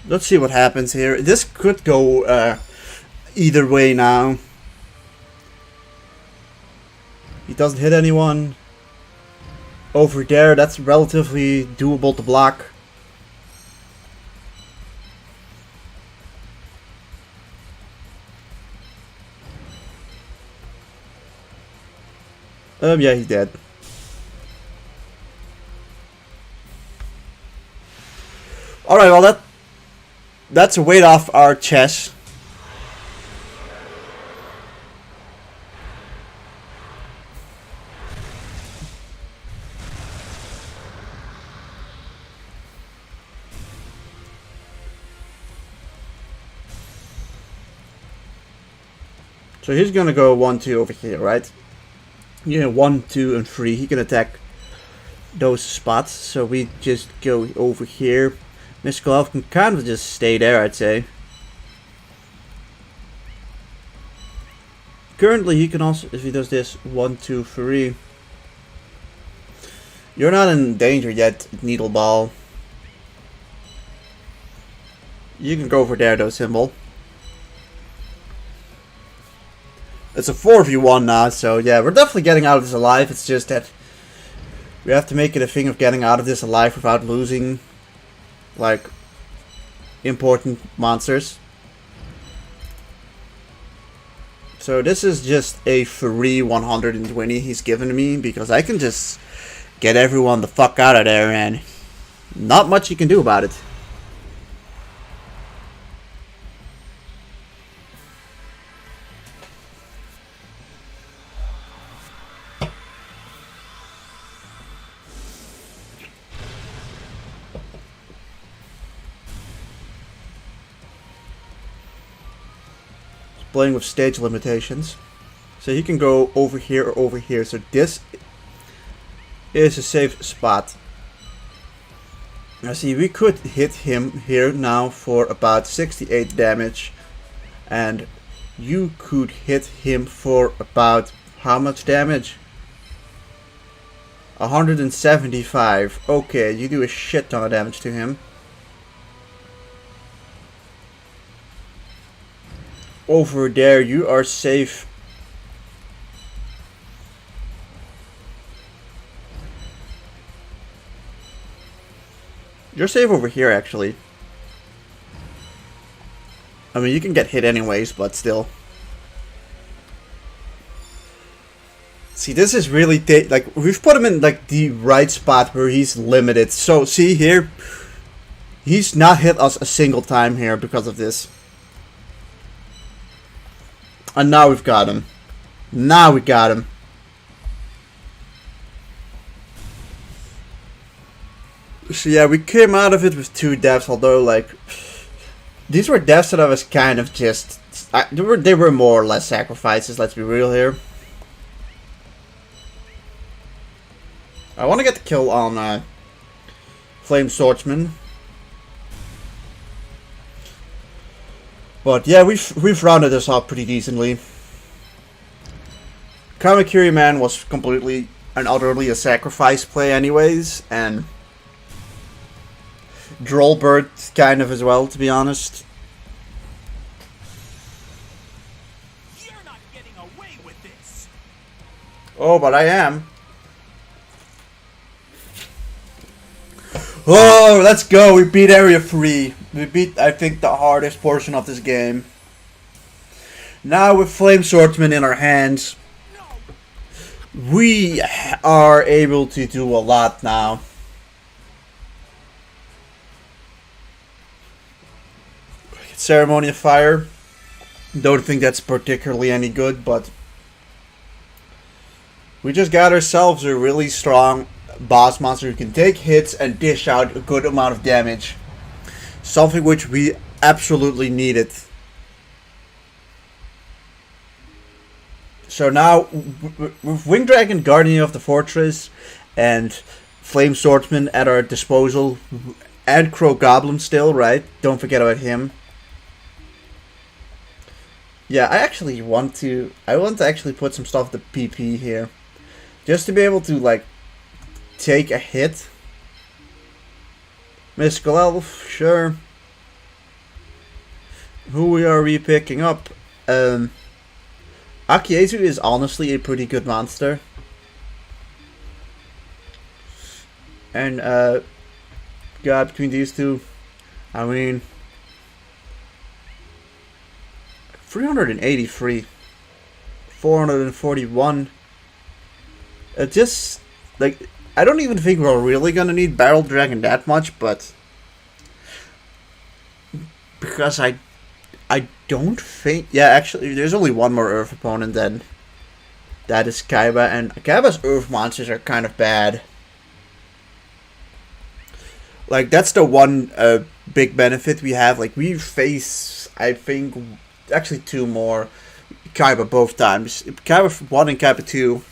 Let's see what happens here. This could go either way now. He doesn't hit anyone. Over there, that's relatively doable to block. Yeah, he's dead. Alright, well that's a weight off our chest. So he's gonna go 1, 2 over here, right? Yeah, 1, 2, and 3. He can attack those spots. So we just go over here. Miskalov can kind of just stay there, I'd say. Currently, he can also, if he does this, 1, 2, 3. You're not in danger yet, Needle Ball. You can go over there, though, Symbol. It's a 4v1 now, so yeah, we're definitely getting out of this alive. It's just that we have to make it a thing of getting out of this alive without losing, like, important monsters. So this is just a free 120 he's given me, because I can just get everyone the fuck out of there, and not much you can do about it. Playing with stage limitations. So he can go over here or over here. So this is a safe spot. Now see, we could hit him here now for about 68 damage. And you could hit him for about how much damage? 175. Okay, you do a shit ton of damage to him. Over there, you are safe. You're safe over here, actually. I mean, you can get hit anyways, but still. See, this is really like we've put him in like the right spot where he's limited. So see here, he's not hit us a single time here because of this. And now we've got him. Now we got him. So yeah, we came out of it with 2 deaths, although like these were deaths that I was kind of just they were more or less sacrifices, let's be real here. I want to get the kill on Flame Swordsman. But yeah, we've rounded this up pretty decently. Kamakiri Man was completely and utterly a sacrifice play anyways, and Drollbird kind of as well, to be honest. You're not getting away with this. Oh, but I am. Oh, let's go. We beat Area 3. We beat, I think, the hardest portion of this game. Now with Flame Swordsman in our hands, we are able to do a lot now. Ceremony of Fire. Don't think that's particularly any good, but we just got ourselves a really strong boss monster who can take hits and dish out a good amount of damage. Something which we absolutely needed. So now, with Winged Dragon, Guardian of the Fortress, and Flame Swordsman at our disposal, and Crow Goblin still, right? Don't forget about him. Yeah, I want to actually put some stuff to PP here. Just to be able to, like, take a hit. Mystical Elf, sure. Who are we picking up? Akiezu is honestly a pretty good monster. And, yeah, between these two, I mean, 383, 441. It just, like, I don't even think we're really gonna need Barrel Dragon that much, but because I don't think, yeah, actually, there's only one more Earth opponent then. That is Kaiba, and Kaiba's Earth monsters are kind of bad. Like, that's the one big benefit we have. Like, we face, I think, actually 2 more Kaiba both times. Kaiba 1 and Kaiba 2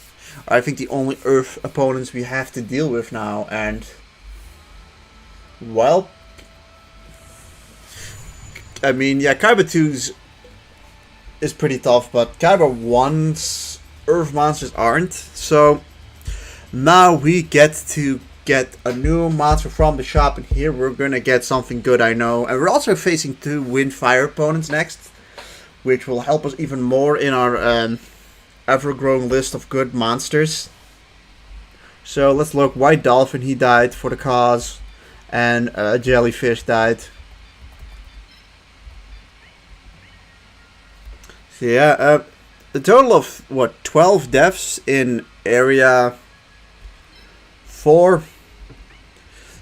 are, I think, the only Earth opponents we have to deal with now, and, well, I mean, yeah, Kaiba 2's is pretty tough, but Kaiba 1's Earth monsters aren't. So now we get to get a new monster from the shop, and here we're gonna get something good, I know. And we're also facing 2 Wind Fire opponents next, which will help us even more in our ever-growing list of good monsters. So let's look. White Dolphin, he died for the cause, and Jellyfish died. So yeah, a total of, what, 12 deaths in Area 4.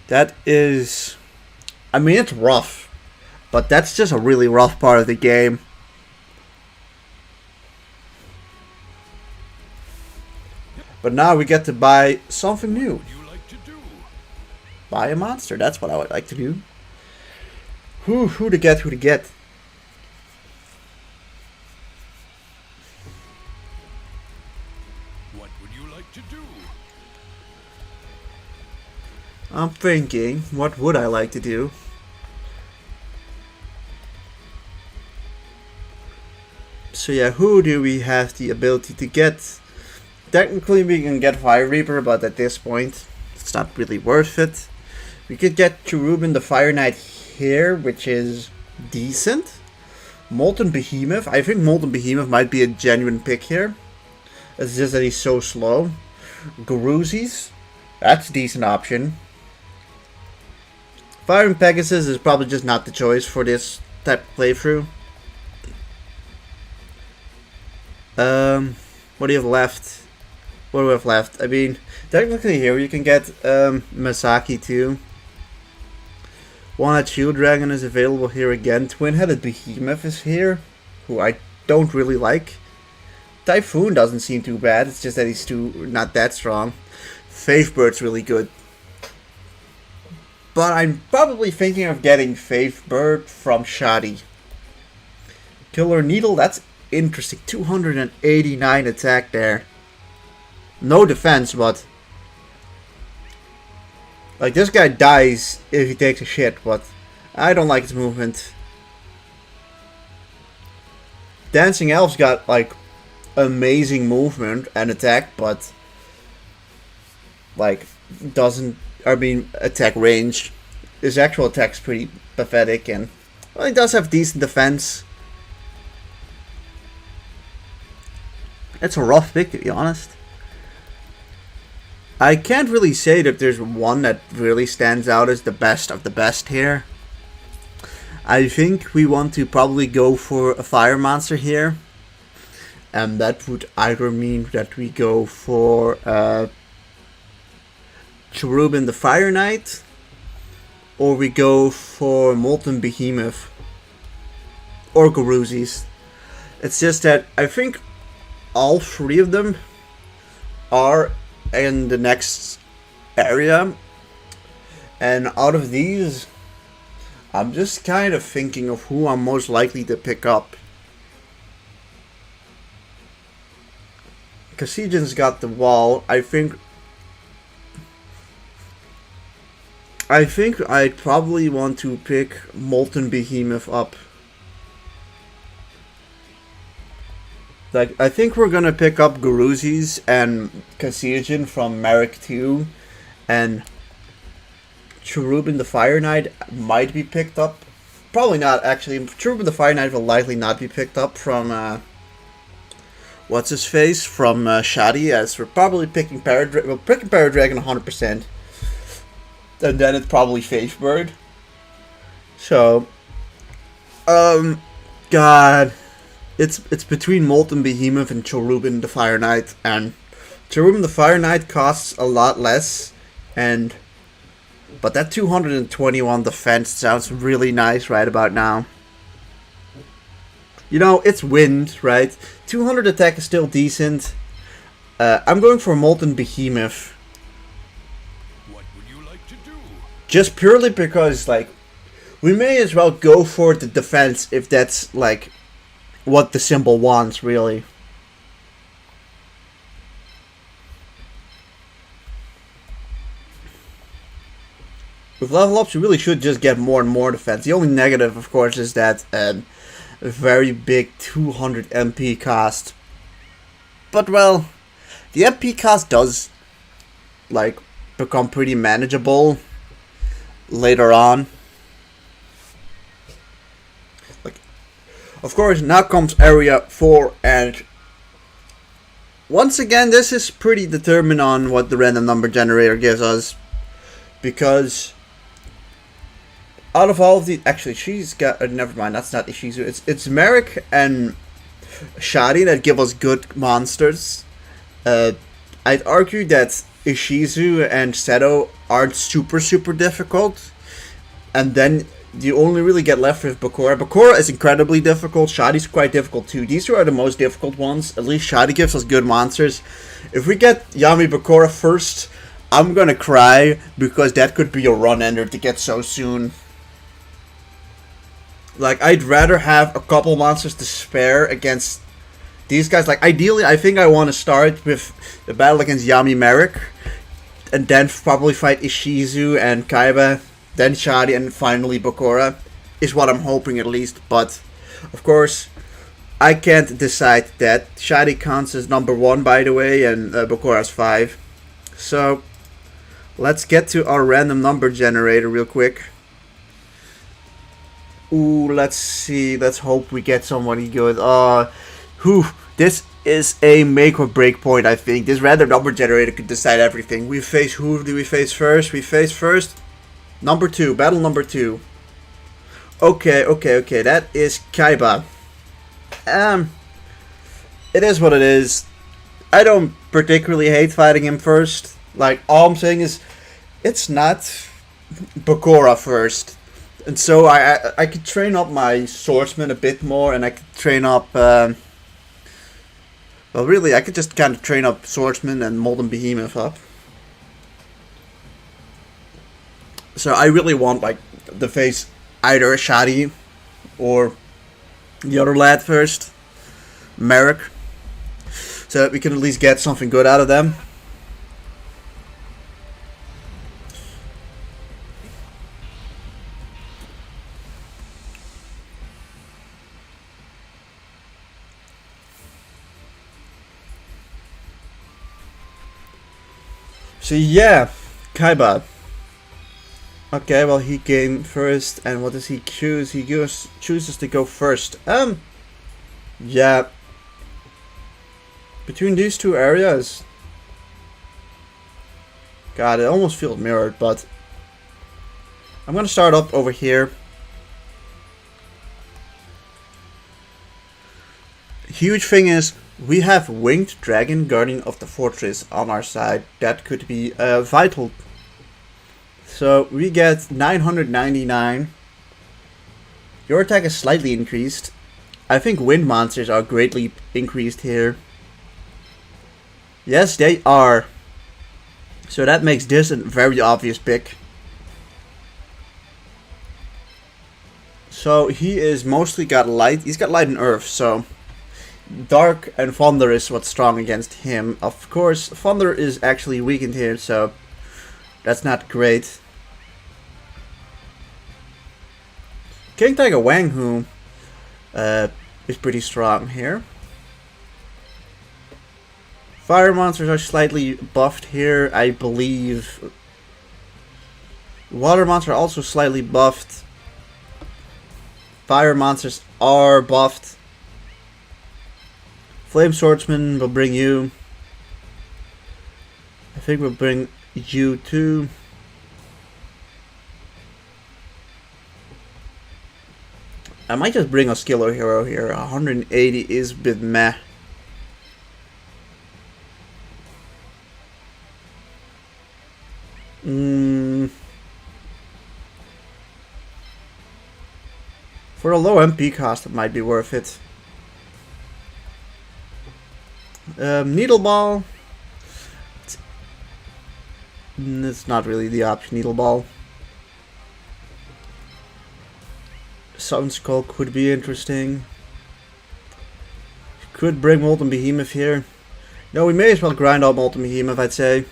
That is, I mean, it's rough, but that's just a really rough part of the game. But now we get to buy something new. Buy a monster, that's what I would like to do. Who to get, who to get. What would you like to do? I'm thinking, what would I like to do? So yeah, who do we have the ability to get? Technically we can get Fire Reaper, but at this point it's not really worth it. We could get Cherubin the Fire Knight here, which is decent. Molten Behemoth, I think Molten Behemoth might be a genuine pick here. It's just that he's so slow. Garuzis, that's a decent option. Fire and Pegasus is probably just not the choice for this type of playthrough. What do you have left? What do we have left? I mean, technically here you can get Masaki too. One-Eyed Shield Dragon is available here again. Twin-Headed Behemoth is here, who I don't really like. Typhoon doesn't seem too bad, it's just that he's not that strong. Faithbird's really good. But I'm probably thinking of getting Faithbird from Shadi. Killer Needle, that's interesting. 289 attack there. No defense, but like, this guy dies if he takes a shit, but I don't like his movement. Dancing Elf's got like amazing movement and attack, but like attack range. His actual attack's pretty pathetic, and well, he does have decent defense. It's a rough pick, to be honest. I can't really say that there's one that really stands out as the best of the best here. I think we want to probably go for a fire monster here. And that would either mean that we go for Cherubin the Fire Knight, or we go for Molten Behemoth, or Garuzis. It's just that I think all three of them are in the next area, and out of these I'm just kind of thinking of who I'm most likely to pick up. Cassidian's got the wall. I think I'd probably want to pick Molten Behemoth up. Like, I think we're gonna pick up Garuzis and Cassidian from Merrick 2, and Cherubin the Fire Knight might be picked up. Probably not, actually. Cherubin the Fire Knight will likely not be picked up from what's his face from Shadi, as we're probably picking Paradragon. We're picking Paradragon 100%, and then it's probably Faithbird. So, God. It's between Molten Behemoth and Cherubin the Fire Knight, and Cherubin the Fire Knight costs a lot less, but that 221 defense sounds really nice right about now. You know, it's wind, right? 200 attack is still decent. I'm going for Molten Behemoth. What would you like to do? Just purely because, like, we may as well go for the defense if that's, like, what the symbol wants, really. With level ups, you really should just get more and more defense. The only negative, of course, is that a very big 200 MP cost. But, well, the MP cost does, like, become pretty manageable later on. Of course, now comes area 4, and once again, this is pretty determined on what the random number generator gives us, because out of all of the, actually, she's got, never mind, that's not Ishizu, it's Merrick and Shadi that give us good monsters. I'd argue that Ishizu and Seto aren't super difficult, and then you only really get left with Bakura. Bakura is incredibly difficult. Shadi's quite difficult too. These two are the most difficult ones. At least Shadi gives us good monsters. If we get Yami Bakura first, I'm gonna cry, because that could be a run ender to get so soon. Like, I'd rather have a couple monsters to spare against these guys. Like, ideally, I think I want to start with the battle against Yami Merrick, and then probably fight Ishizu and Kaiba, then Shadi, and finally Bakura, is what I'm hoping at least. But, of course, I can't decide that. Shadi counts as number 1, by the way, and Bakura's 5. So, let's get to our random number generator real quick. Ooh, let's see. Let's hope we get somebody good. This is a make or break point, I think. This random number generator could decide everything. Who do we face first? We face first number 2, battle number 2. Okay. That is Kaiba. It is what it is. I don't particularly hate fighting him first. Like, all I'm saying is, it's not Bakura first. And so I could train up my swordsman a bit more, and I could train up, well, really, I could just kind of train up swordsman and Molten Behemoth up. So I really want, like, to face either Shadi or the other lad first, Merrick, so that we can at least get something good out of them. So yeah, Kaiba. Okay, well, he came first, and what does he choose? He chooses to go first. Yeah. Between these two areas, God, it almost feels mirrored, but I'm gonna start up over here. Huge thing is, we have Winged Dragon, Guardian of the Fortress, on our side. That could be vital. So we get 999. Your attack is slightly increased. I think wind monsters are greatly increased here. Yes, they are. So that makes this a very obvious pick. So he is mostly got light. He's got light and earth, so Dark and Thunder is what's strong against him. Of course, Thunder is actually weakened here, so that's not great. King Tiger Wang Hu is pretty strong here. Fire monsters are slightly buffed here, I believe. Water monsters are also slightly buffed. Fire monsters are buffed. Flame Swordsman will bring you. I think we'll bring you too. I might just bring a Skiller Hero here. 180 is a bit meh. For a low MP cost, it might be worth it. Needle Ball. It's not really the option. Needle Ball. Sun Skull could be interesting. Could bring Molten Behemoth here. No, we may as well grind out Molten Behemoth, I'd say.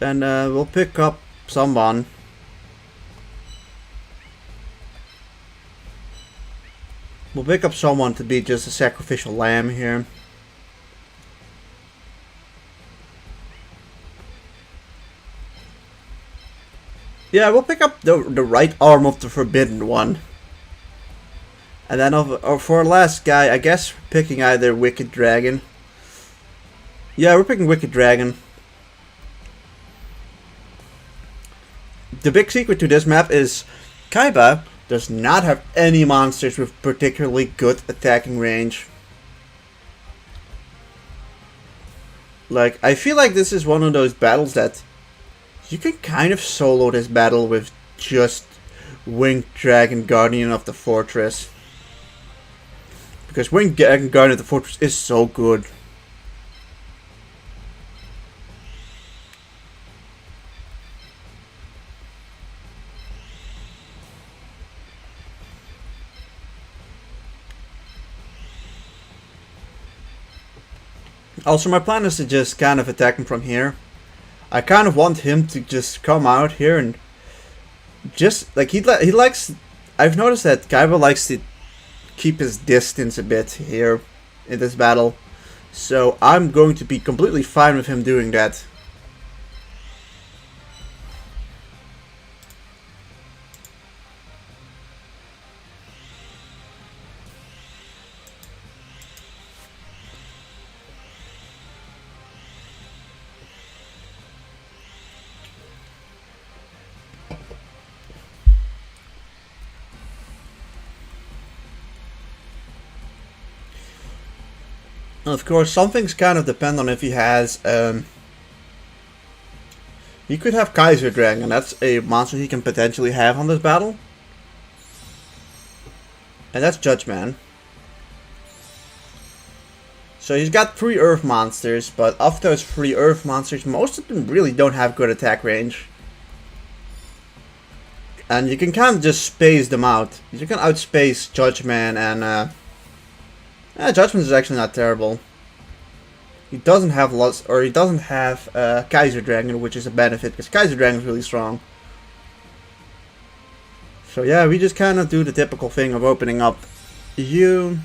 And we'll pick up someone. We'll pick up someone to be just a sacrificial lamb here. Yeah, we'll pick up the right arm of the Forbidden One. And then for our last guy, I guess picking either Wicked Dragon. Yeah, we're picking Wicked Dragon. The big secret to this map is Kaiba does not have any monsters with particularly good attacking range. Like, I feel like this is one of those battles that you can kind of solo this battle with just Winged Dragon Guardian of the Fortress. Because Winged Dragon Guardian of the Fortress is so good. Also, my plan is to just kind of attack him from here. I kind of want him to just come out here and just like he likes. I've noticed that Kaiba likes to keep his distance a bit here in this battle, so I'm going to be completely fine with him doing that. Of course, some things kind of depend on if he has. He could have Kaiser Dragon. That's a monster he can potentially have on this battle. And that's Judgman. So he's got 3 Earth monsters, but of those 3 Earth monsters, most of them really don't have good attack range. And you can kind of just space them out. You can outspace Judgman and Judgment is actually not terrible. He doesn't have lots, or he doesn't have Kaiser Dragon, which is a benefit because Kaiser Dragon is really strong. So yeah, we just kind of do the typical thing of opening up you,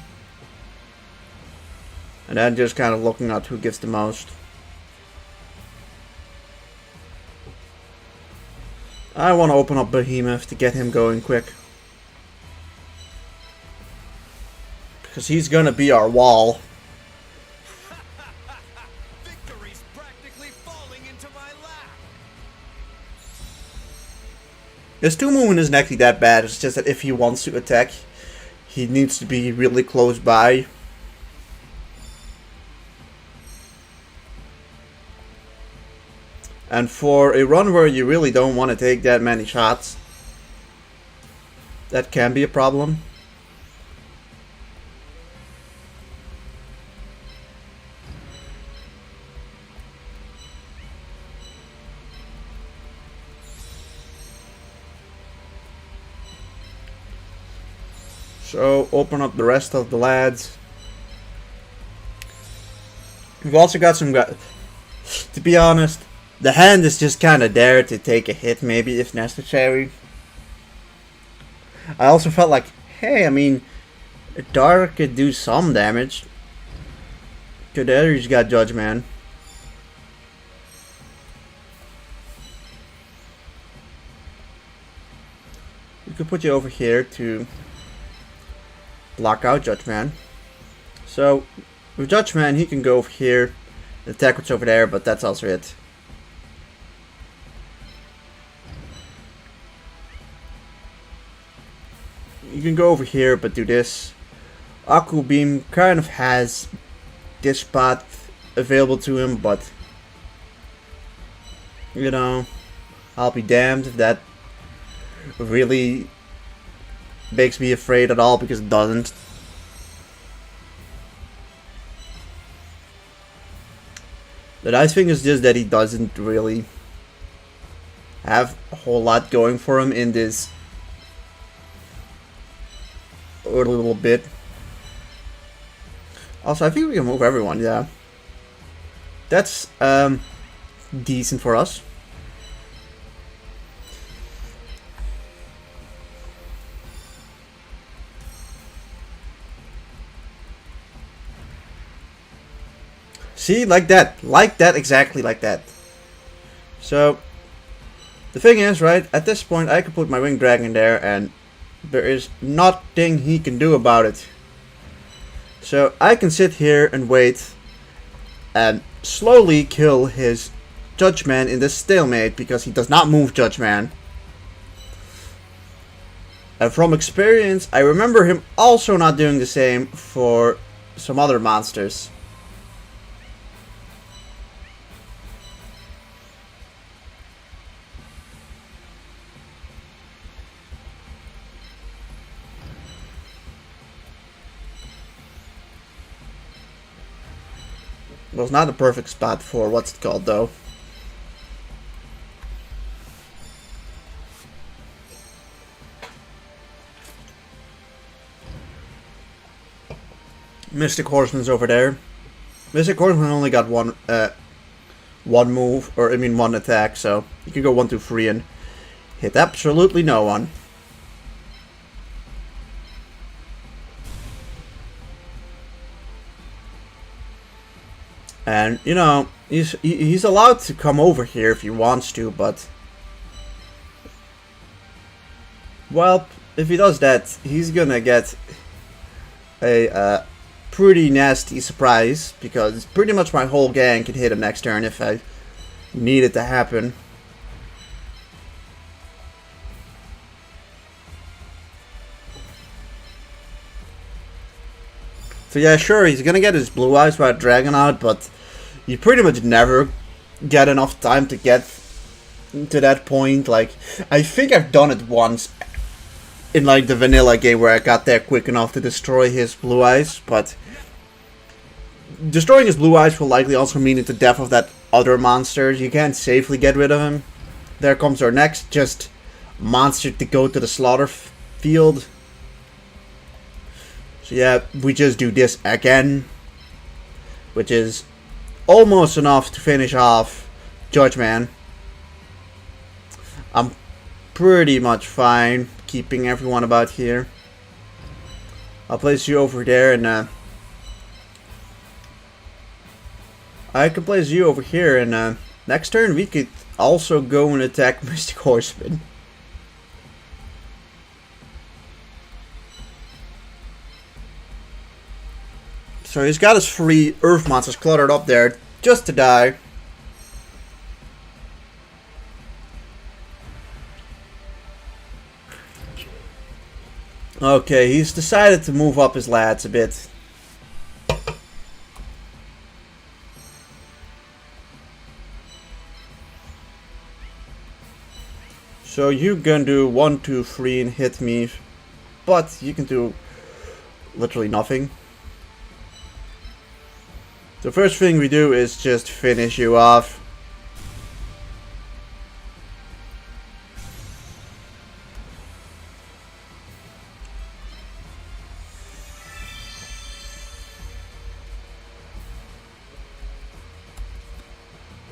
and then just kind of looking at who gives the most. I want to open up Behemoth to get him going quick. Because he's gonna be our wall. Victory's practically falling into my lap. His 2 movement isn't actually that bad, it's just that if he wants to attack, he needs to be really close by. And for a run where you really don't want to take that many shots, that can be a problem. So, open up the rest of the lads. We've also got some guys. To be honest, the hand is just kind of there to take a hit, maybe, if necessary. I also felt like, hey, I mean, Dark could do some damage. Good, there he's got Judgman. We could put you over here to block out Judgman. So with Judgman, he can go over here, attack what's over there, but that's also it. You can go over here, but do this. Aku Beam kind of has this spot available to him, but you know, I'll be damned if that really makes me afraid at all, because it doesn't. The nice thing is just that he doesn't really have a whole lot going for him in this early little bit. Also, I think we can move everyone, yeah. That's decent for us. See, like that, exactly like that. So, The thing is, right, at this point I can put my winged dragon there and there is nothing he can do about it. So I can sit here and wait and slowly kill his Judgman in this stalemate because he does not move Judgman. And from experience, I remember him also not doing the same for some other monsters. It was not a perfect spot for what's it called though. Mystic Horseman's over there. Mystic Horseman only got one move, or I mean one attack, so you can go 1, 2, 3 and hit absolutely no one. And you know, he's allowed to come over here if he wants to, but well, if he does that, he's gonna get a pretty nasty surprise, because pretty much my whole gang can hit him next turn if I need it to happen. So yeah, sure, he's gonna get his blue eyes by dragon out, but you pretty much never get enough time to get to that point. Like, I think I've done it once in like the vanilla game where I got there quick enough to destroy his blue eyes, but destroying his blue eyes will likely also mean the death of that other monster. You can't safely get rid of him. There comes our next just monster to go to the slaughter field. So yeah, we just do this again, which is almost enough to finish off Judgman. I'm pretty much fine keeping everyone about here. I'll place you over there, and I can place you over here, and next turn we could also go and attack Mystic Horseman. So he's got his 3 earth monsters cluttered up there just to die. Okay, he's decided to move up his lads a bit. So you can do 1, 2, 3 and hit me, but you can do literally nothing. The first thing we do is just finish you off.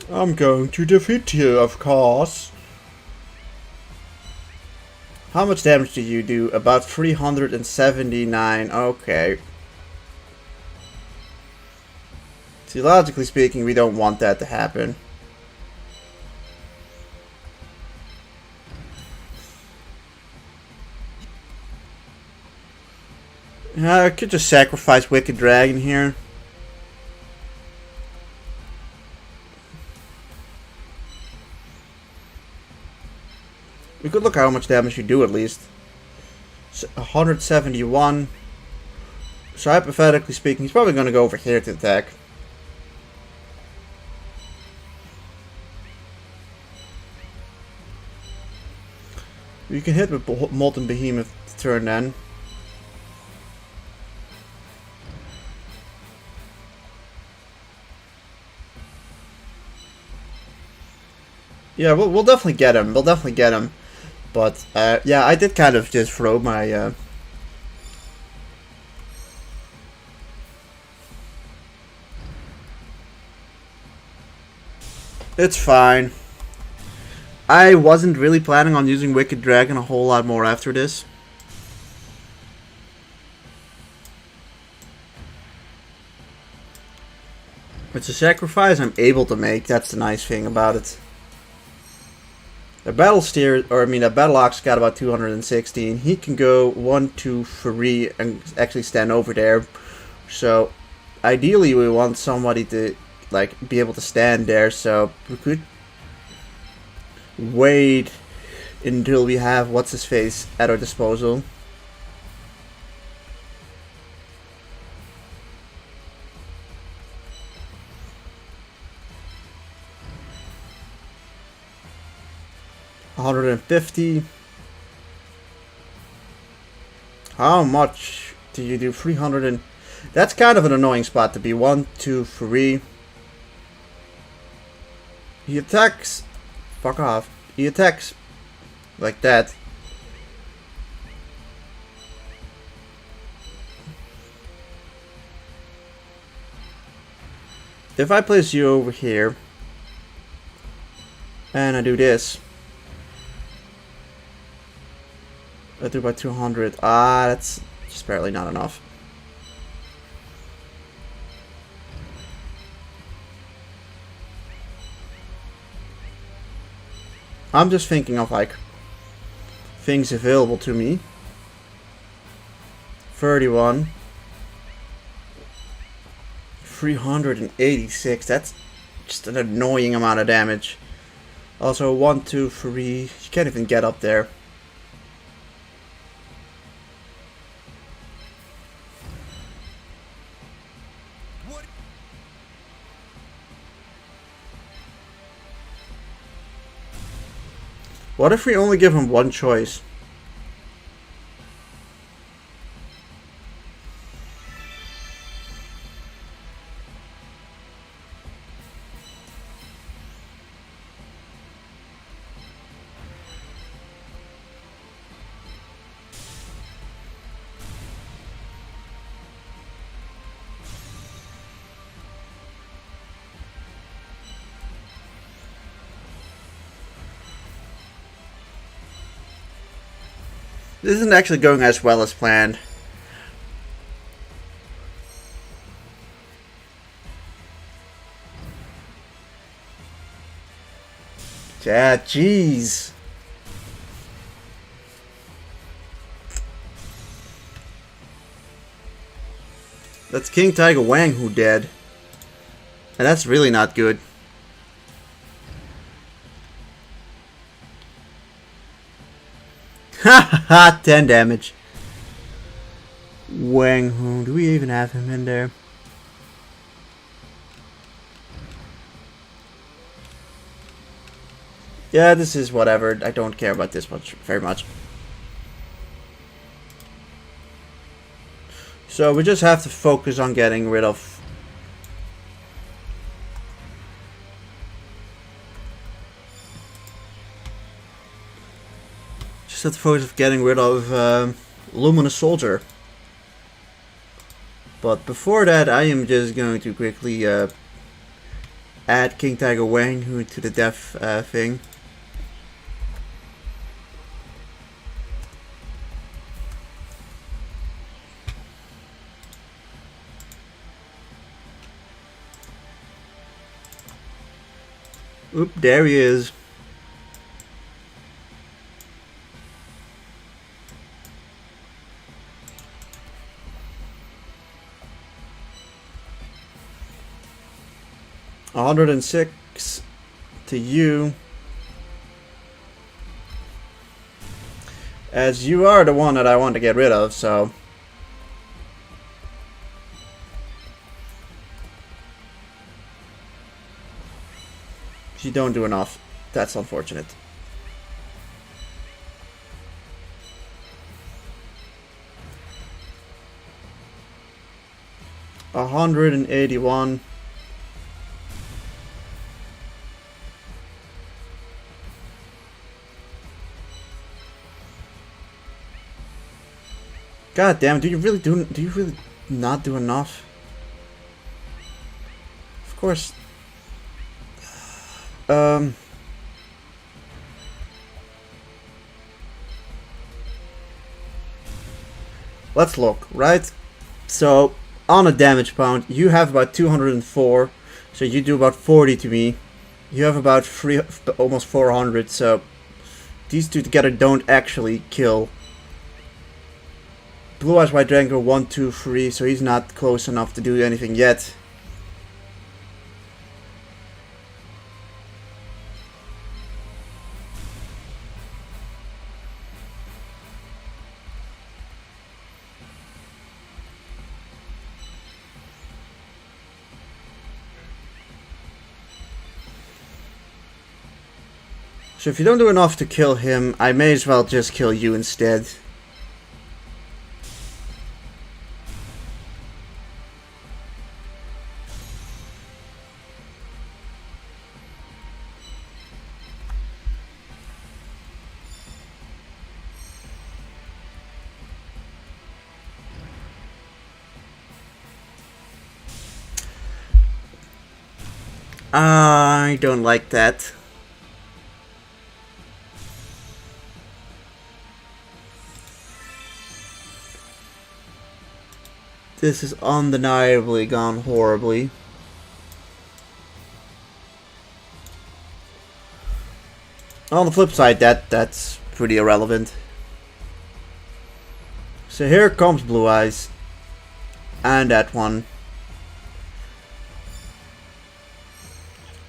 I'm going to defeat you, of course. How much damage do you do? About 379. Okay. See, logically speaking, we don't want that to happen. I could just sacrifice Wicked Dragon here. We could look at how much damage you do at least. 171. So hypothetically speaking, he's probably going to go over here to attack. You can hit with Molten Behemoth turn then. Yeah, we'll definitely get him. We'll definitely get him. But, yeah, I did kind of just throw my, It's fine. I wasn't really planning on using Wicked Dragon a whole lot more after this. It's a sacrifice I'm able to make. That's the nice thing about it. The battle steer, or I mean, a battle ox got about 216. He can go 1, 2, 3, and actually stand over there. So, ideally, we want somebody to like be able to stand there. So we could wait until we have what's his face at our disposal. $150. How much do you do? 300 and... That's kind of an annoying spot to be. 1, 2, 3. He attacks. Fuck off. He attacks like that. If I place you over here and I do this, I do about 200. That's just barely not enough. I'm just thinking of like things available to me. 31. 386. That's just an annoying amount of damage. Also 1, 2, 3. You can't even get up there. What if we only give him one choice? This isn't actually going as well as planned. Yeah, jeez. That's King Tiger Wang who dead. And that's really not good. Ha ha ha, 10 damage. Wang Hu, do we even have him in there? Yeah, this is whatever. I don't care about this very much. So we just have to focus on getting rid of... Just have to focus on getting rid of Luminous Soldier. But before that, I am just going to quickly add King Tiger Wang Hu to the death thing. Oop, there he is. $106 to you. As you are the one that I want to get rid of, so... You don't do enough. That's unfortunate. $181. God damn, do you really not do enough? Of course. Let's look, right? So, on a damage pound, you have about 204, so you do about 40 to me. You have about almost 400, so these two together don't actually kill. Blue Eyes White Dragon go 1, 2, 3, so he's not close enough to do anything yet. So if you don't do enough to kill him, I may as well just kill you instead. I don't like that. This is undeniably gone horribly. On the flip side, that's pretty irrelevant. So here comes Blue Eyes. And that one.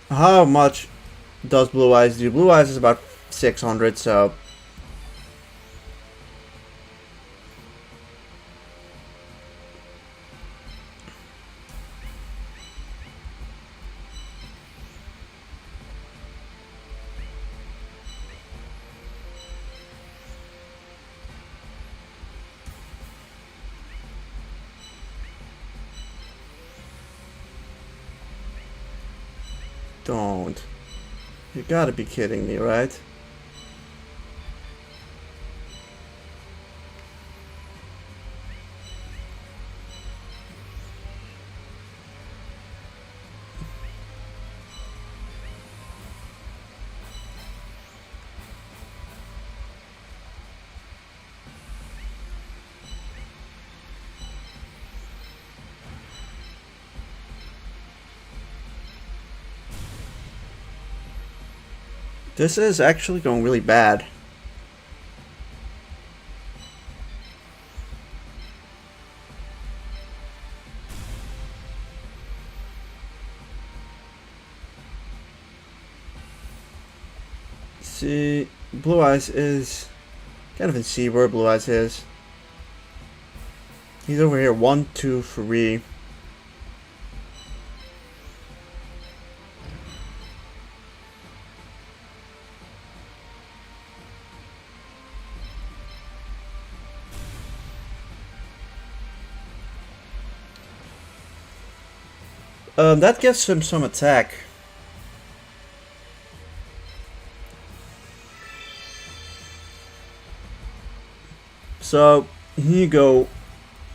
How much does Blue Eyes do? Blue Eyes is about 600, so... Don't. You gotta be kidding me, right? This is actually going really bad. See, Blue Eyes is... Can't even see where Blue Eyes is. He's over here, 1, 2, 3. That gives him some attack. So, here you go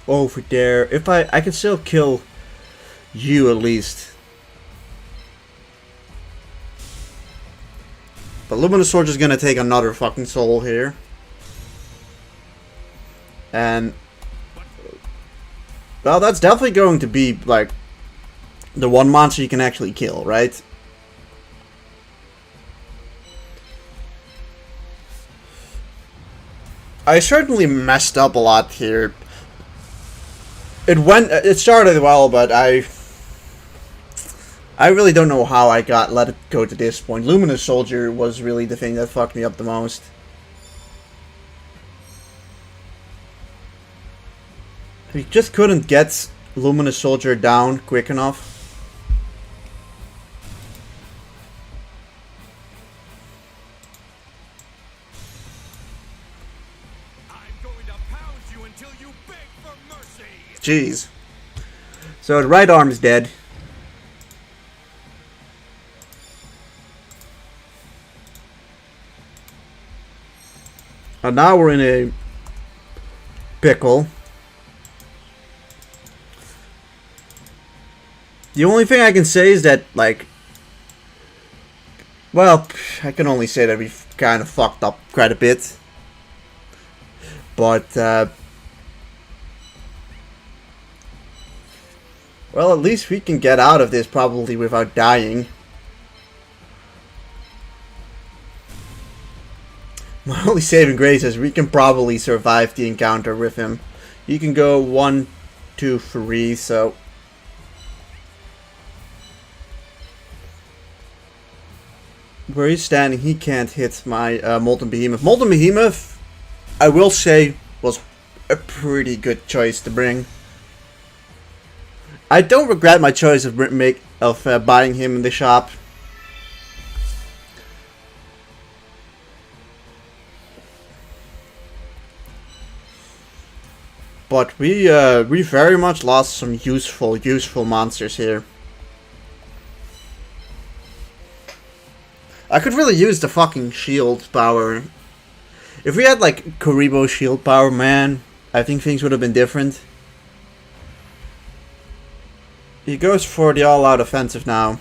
over there. If I can still kill you at least. But Luminous Soldier's gonna take another fucking soul here. And... well, that's definitely going to be, like... the one monster you can actually kill, right? I certainly messed up a lot here. It started well, but I really don't know how I let it go to this point. Luminous Soldier was really the thing that fucked me up the most. We just couldn't get Luminous Soldier down quick enough. Jeez. So the right arm's dead. And now we're in a pickle. The only thing I can say is that, like... well, I can only say that we've kind of fucked up quite a bit. But, well, at least we can get out of this probably without dying. My only saving grace is we can probably survive the encounter with him. He can go 1, 2, 3, so... Where he's standing, he can't hit my Molten Behemoth. Molten Behemoth, I will say, was a pretty good choice to bring. I don't regret my choice of buying him in the shop. But we very much lost some useful monsters here. I could really use the fucking shield power. If we had like kuriboh shield power, man, I think things would have been different. He goes for the all-out offensive now.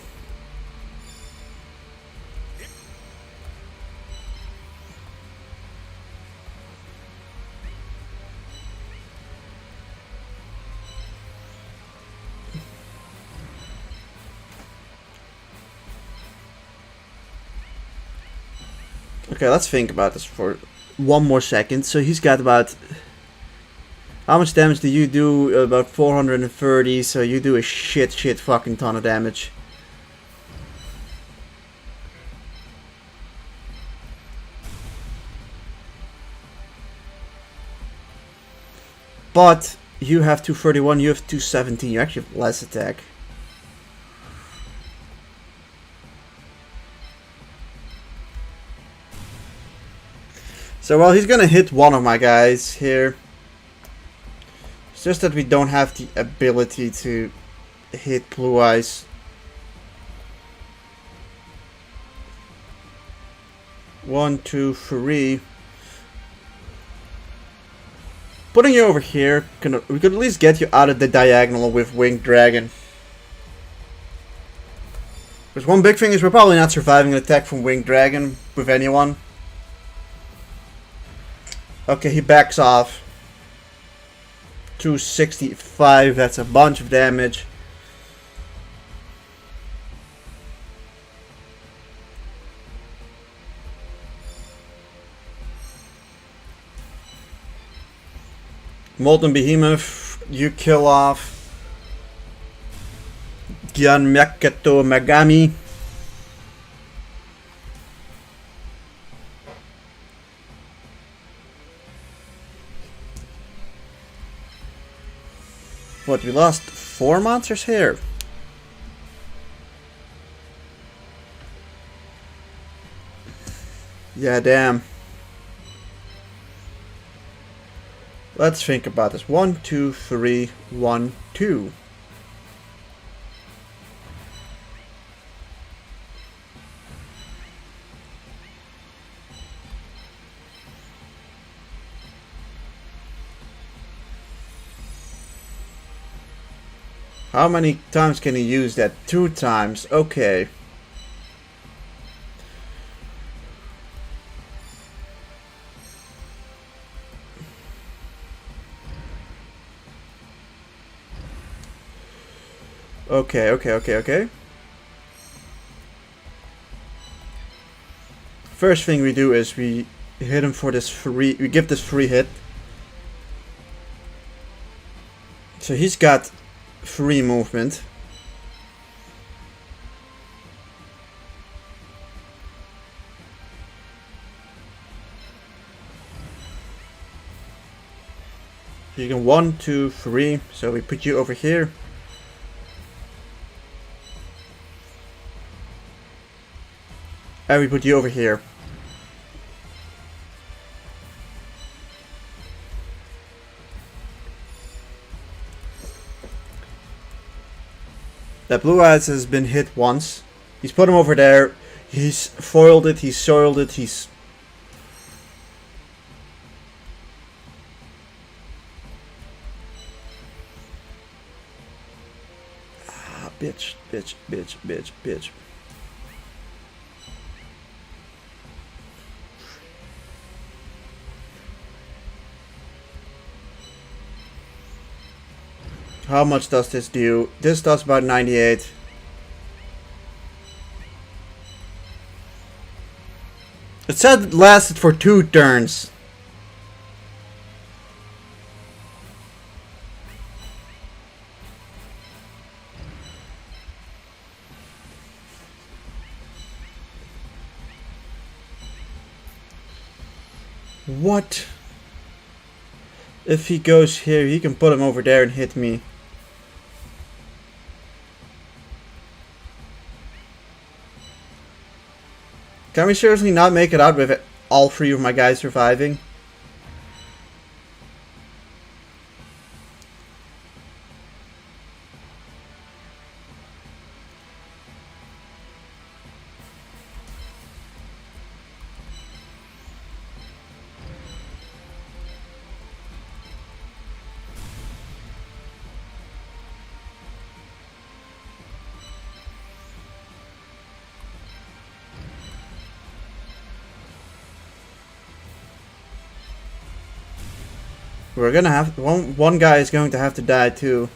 Okay, let's think about this for one more second. So he's got about... How much damage do you do? About 430, so you do a shit fucking ton of damage. But you have 231, you have 217, you actually have less attack. So, well, he's gonna hit one of my guys here. It's just that we don't have the ability to hit Blue Eyes. 1, 2, 3. Putting you over here, we could at least get you out of the diagonal with Winged Dragon. Because one big thing is we're probably not surviving an attack from Winged Dragon with anyone. Okay, he backs off. 265, that's a bunch of damage. Molten Behemoth, you kill off Gyanmyaketo Megami. What, we lost 4 monsters here? Yeah, damn. Let's think about this. 1, 2, 3, 1, 2. How many times can he use that? 2 times. Okay. Okay. First thing we do is we hit him for this free. We give this free hit. So he's got free movement. You can 1, 2, 3. So we put you over here. And we put you over here. That Blue Eyes has been hit once. He's put him over there. He's foiled it. He's soiled it. He's... bitch. How much does this do? This does about 98. It said it lasted for 2 turns. What? If he goes here, he can put him over there and hit me. Can we seriously not make it out with it, all 3 of my guys surviving? We're gonna have one guy is going to have to die too.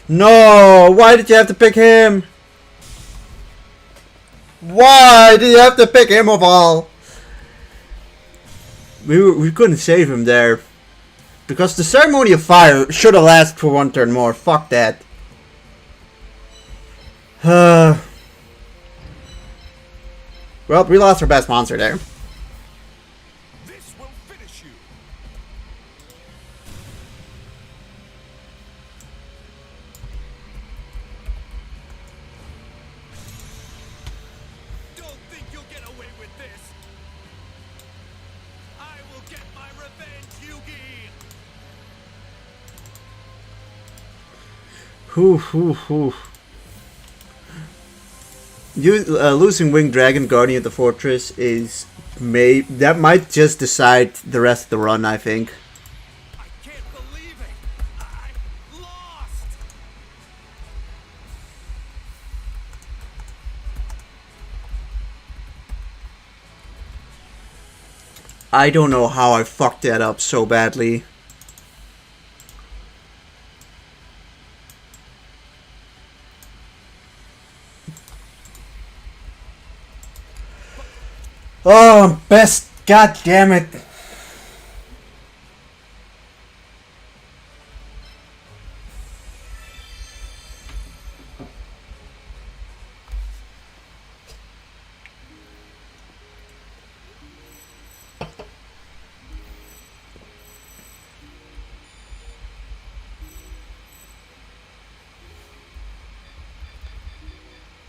No! Why did you have to pick him? Why did you have to pick him of all? We couldn't save him there. Because the ceremony of fire should have lasted for 1 turn more. Fuck that. Well, we lost our best monster there. This will finish you. Don't think you'll get away with this. I will get my revenge, Yugi. Whew. Losing Winged Dragon Guardian of the Fortress is that might just decide the rest of the run, I think. I can't believe it. I lost. I don't know how I fucked that up so badly. Oh, best, god damn it.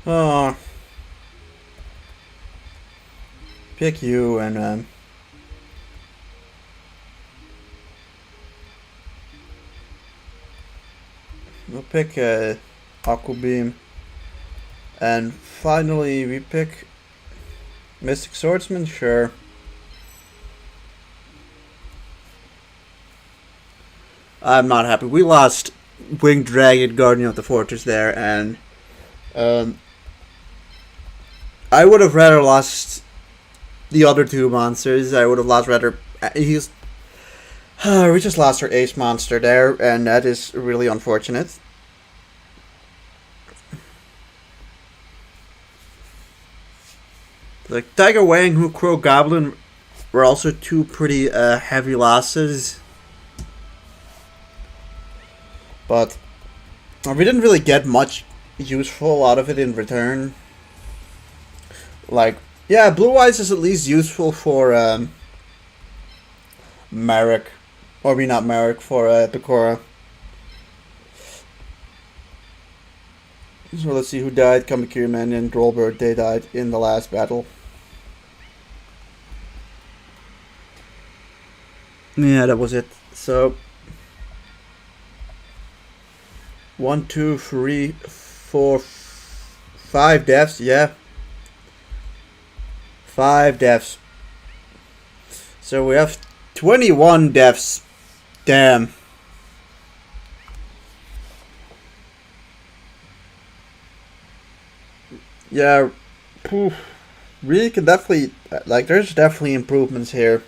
Oh. Pick you and we'll pick Aqua Beam, and finally we pick Mystic Swordsman. Sure. I'm not happy. We lost Winged Dragon, Guardian of the Fortress there, and I would have rather lost the other 2 monsters. I would have lost rather. We just lost our ace monster there, and that is really unfortunate. Like Tiger Wang, Hu Crow Goblin were also 2 pretty heavy losses. But we didn't really get much useful out of it in return. Like, yeah, Blue Eyes is at least useful for Merrick. Or maybe not Merrick, for Pecora. So let's see who died. Kamakiri Man and Drollbird, they died in the last battle. Yeah, that was it. So 1, 2, 3, 4, 5 deaths. Yeah, 5 deaths. So we have 21 deaths. Damn. Yeah, we can definitely, like, there's definitely improvements here.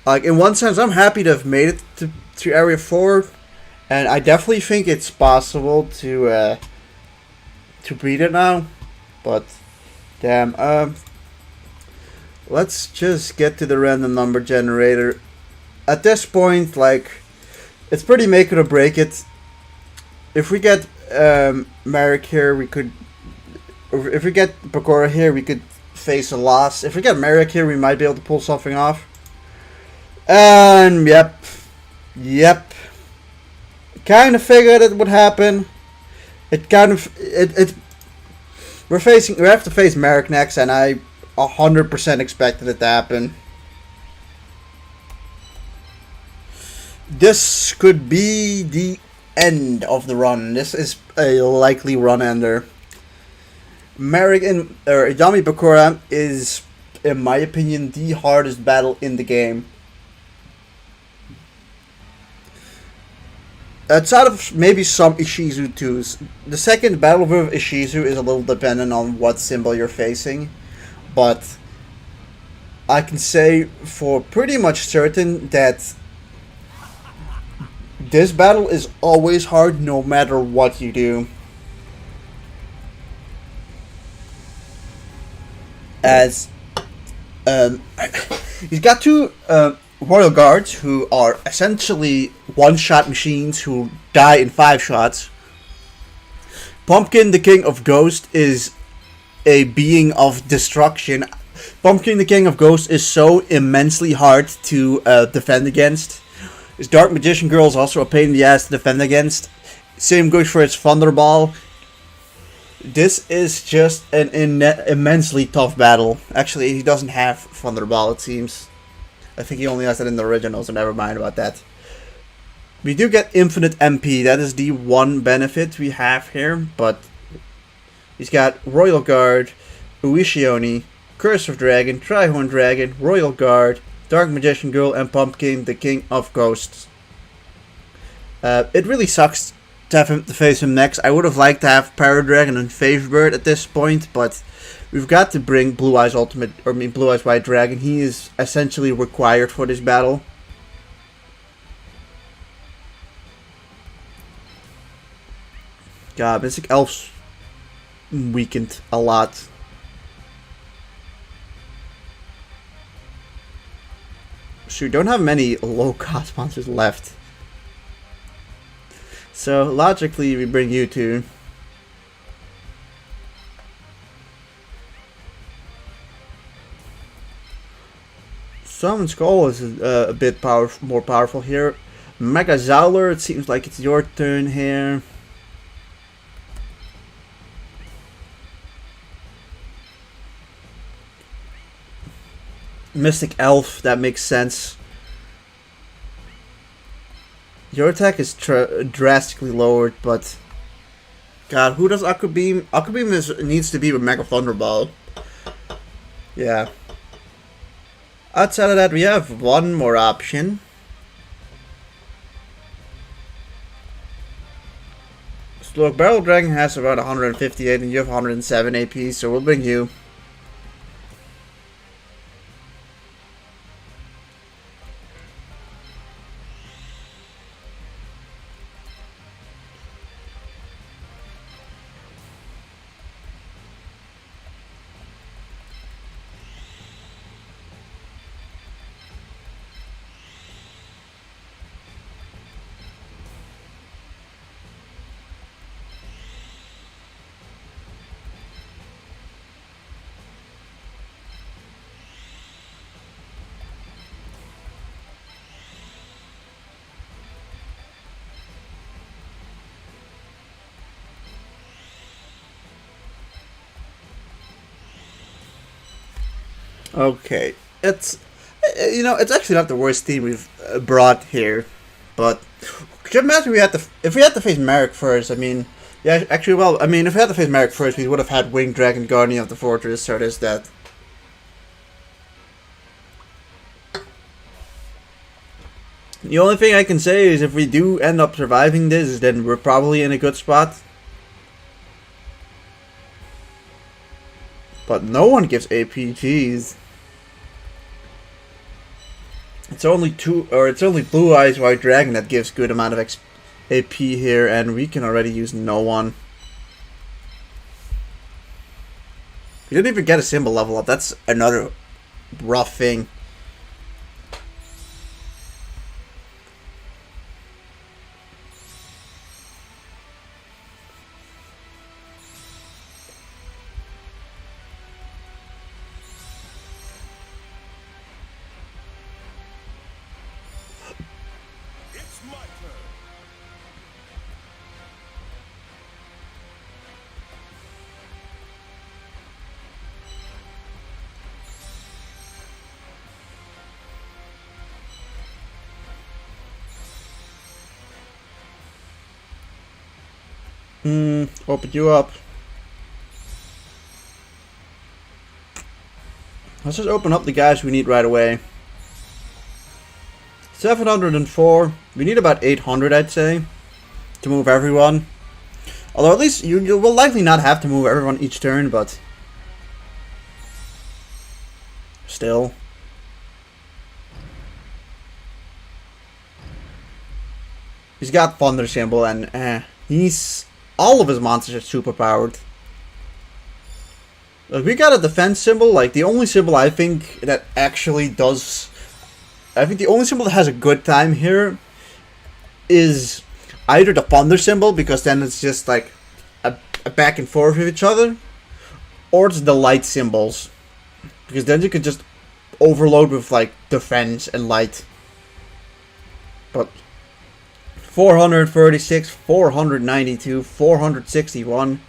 Like, in one sense, I'm happy to have made it to Area 4, and I definitely think it's possible to beat it now. But damn, let's just get to the random number generator. At this point, like, it's pretty make it or break it. If we get Merrick here, we could. Or if we get Bakura here, we could face a loss. If we get Merrick here, we might be able to pull something off. And yep, kind of figured it would happen. It kind of we have to face Merrick next, and I 100% expected it to happen. This could be the end of the run. This is a likely run ender. Merrick and Yami Bakura is, in my opinion, the hardest battle in the game. Outside of maybe some Ishizu 2s, the second battle with Ishizu is a little dependent on what symbol you're facing, but I can say for pretty much certain that this battle is always hard no matter what you do. As he's got two Royal Guards who are essentially one-shot machines who die in 5 shots. Pumpkin, the King of Ghost, is a being of destruction. Pumpkin, the King of Ghost, is so immensely hard to defend against. His Dark Magician Girl is also a pain in the ass to defend against. Same goes for its Thunderball. This is just an immensely tough battle. Actually, he doesn't have Thunderball, it seems. I think he only has that in the original, so never mind about that. We do get infinite MP. That is the one benefit we have here, but he's got Royal Guard, Uishioni, Curse of Dragon, Trihorn Dragon, Royal Guard, Dark Magician Girl, and Pumpkin, the King of Ghosts. It really sucks to have him to face him next. I would have liked to have Paradragon and Phase Bird at this point, but we've got to bring Blue Eyes Blue Eyes White Dragon. He is essentially required for this battle. God, Mystic Elf's weakened a lot. So we don't have many low-cost monsters left. So logically, we bring you two. Summon Skull is a bit more powerful here. Mega Zowler, it seems like it's your turn here. Mystic Elf, that makes sense. Your attack is drastically lowered, but God, who does Aqua Beam? Aqua Beam needs to be with Mega Thunderball. Yeah. Outside of that, we have one more option. So look, Barrel Dragon has about 158 and you have 107 AP, so we'll bring you. Okay, it's it's actually not the worst team we've brought here, but could you imagine if we had to face Merrick first? I mean, yeah, actually, well, I mean, if we had to face Merrick first, we would have had Winged Dragon, Guardian of the Fortress, so there's that. The only thing I can say is if we do end up surviving this, then we're probably in a good spot. But no one gives APGs. It's It's only it's only Blue Eyes White Dragon that gives good amount of AP here, and we can already use no one. We didn't even get a symbol level up. That's another rough thing. It's my turn. Open you up. Let's just open up the guys we need right away. 704. We need about 800, I'd say, to move everyone. Although at least you will likely not have to move everyone each turn, but still. He's got Thunder Symbol, and all of his monsters are super powered. Like, we got a defense symbol. Like, the only symbol I think that actually does, I think the only symbol that has a good time here is either the Thunder Symbol, because then it's just like a back and forth with each other, or it's the light symbols, because then you can just overload with like defense and light. But 436, 492, 461,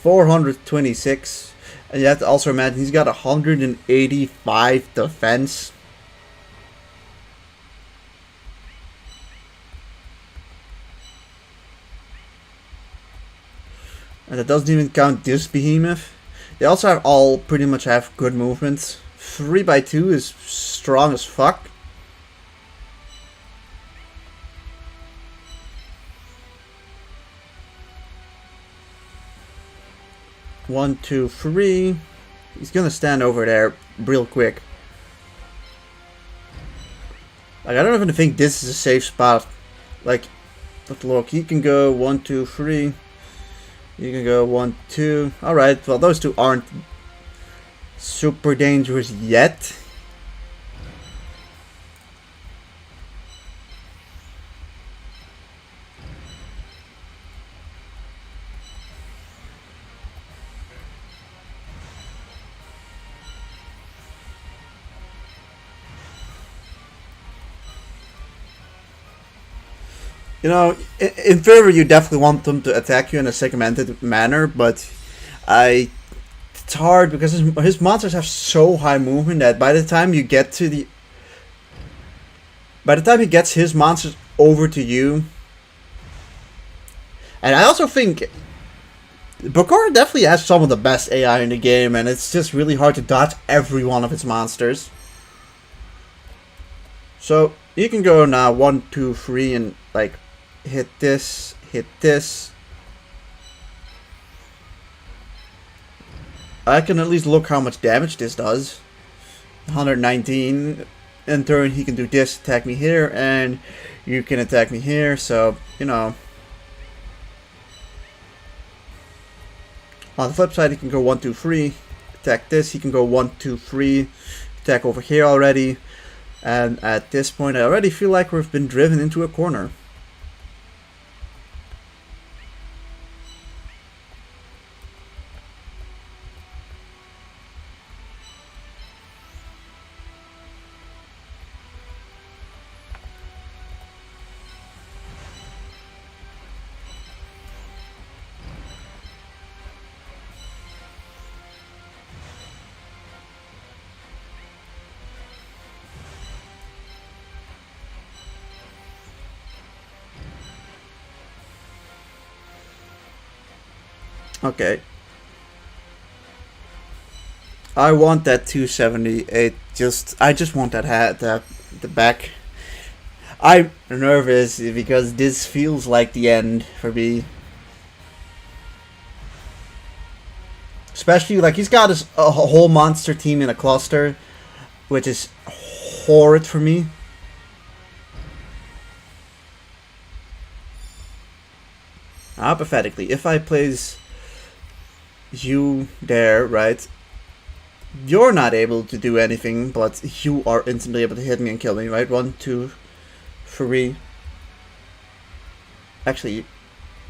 426, and you have to also imagine he's got 185 defense. And that doesn't even count this behemoth. They also all pretty much have good movements. 3x2 is strong as fuck. One, two, three. He's gonna stand over there real quick. Like, I don't even think this is a safe spot. Like, but look, he can go 1, 2, 3. You can go 1, 2. Alright, well, those two aren't super dangerous yet. You know, in theory, you definitely want them to attack you in a segmented manner, but it's hard because his monsters have so high movement that by the time you get to by the time he gets his monsters over to you, and I also think Bakura definitely has some of the best AI in the game, and it's just really hard to dodge every one of its monsters. So you can go now 1, 2, 3, and like hit this, hit this. I can at least look how much damage this does. 119. In turn, he can do this, attack me here, and you can attack me here. So, you know. On the flip side, he can go 1, 2, 3, attack this. He can go 1, 2, 3, attack over here already. And at this point, I already feel like we've been driven into a corner. Okay. I want that 278. I just want that hat, the back. I'm nervous because this feels like the end for me. Especially, like, he's got a whole monster team in a cluster, which is horrid for me. hypothetically, if I place you there, right? You're not able to do anything, but you are instantly able to hit me and kill me, right? 1, 2, 3. Actually,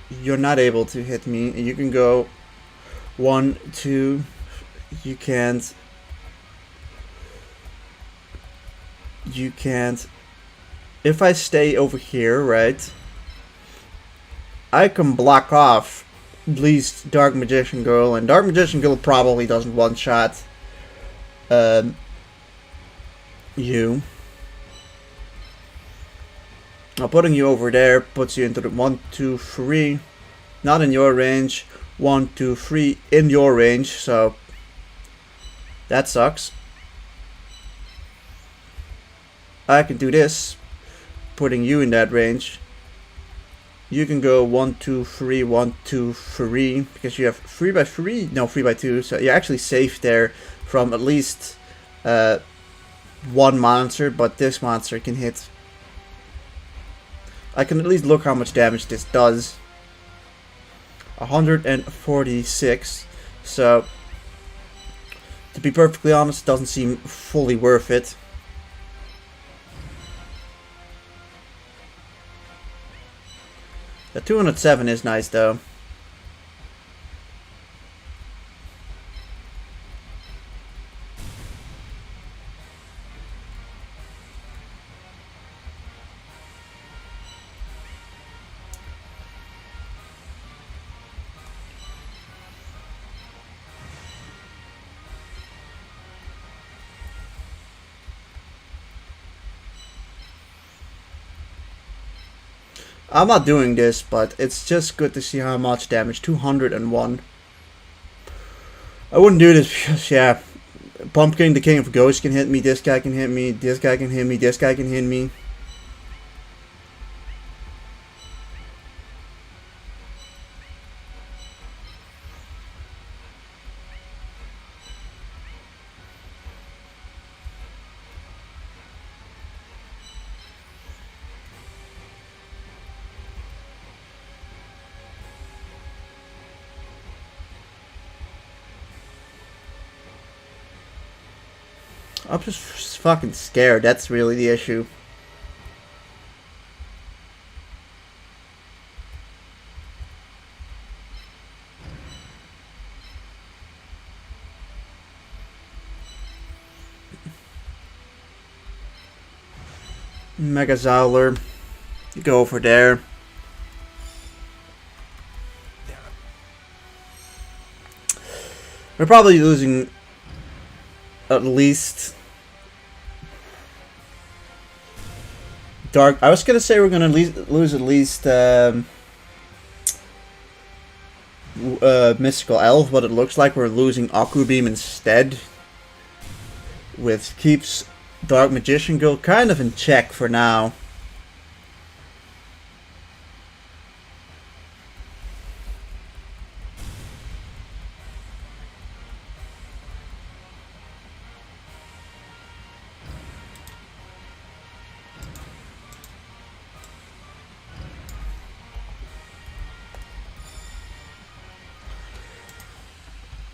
you're not able to hit me. You can go 1, 2. You can't. You can't. If I stay over here, right? I can block off at least Dark Magician Girl, and Dark Magician Girl probably doesn't one-shot you. Now putting you over there puts you into the 1, 2, 3. Not in your range. 1, 2, 3 in your range, so that sucks. I can do this, putting you in that range. You can go 1, 2, 3, 1, 2, 3, because you have 3 by 3, no 3 by 2, so you're actually safe there from at least one monster, but this monster can hit. I can at least look how much damage this does. 146, so to be perfectly honest, it doesn't seem fully worth it. The 207 is nice though. I'm not doing this, but it's just good to see how much damage. 201. I wouldn't do this because, yeah, Pumpkin, the King of Ghosts, can hit me. This guy can hit me. This guy can hit me. This guy can hit me. I'm just fucking scared. That's really the issue. Mega Zowler. You go over there. We're probably losing at least Dark. I was gonna say we're gonna lose at least Mystical Elf, but it looks like we're losing Aku Beam instead, which keeps Dark Magician Girl kind of in check for now.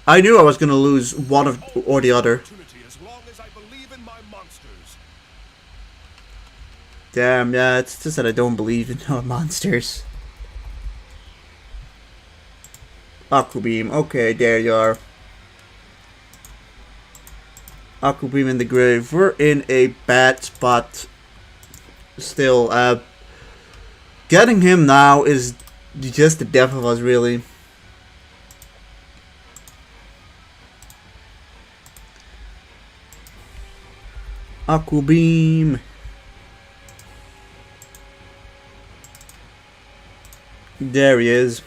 I knew I was going to lose one of or the other. Damn, yeah, it's just that I don't believe in monsters. Aku Beam, okay, there you are. Aku Beam in the grave. We're in a bad spot. Still, getting him now is just the death of us, really. Aku Beam. There he is.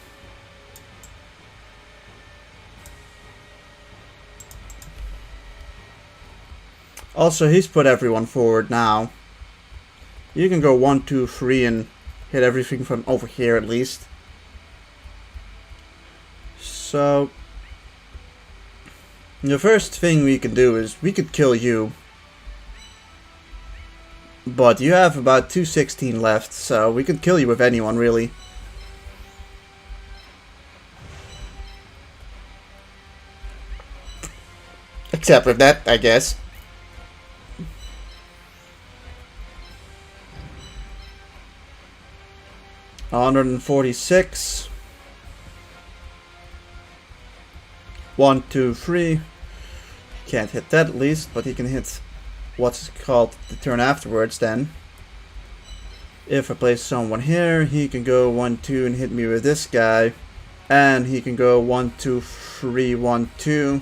Also, he's put everyone forward now. You can go 1, 2, 3 and hit everything from over here at least. So, the first thing we can do is we could kill you. But you have about 216 left, so we could kill you with anyone, really. accept with that, I guess. $146. 1, 2, 3. Can't hit that at least, but he can hit what's called the turn afterwards then. If I place someone here, he can go 1, 2 and hit me with this guy. And he can go 1, 2, 3, 1, 2.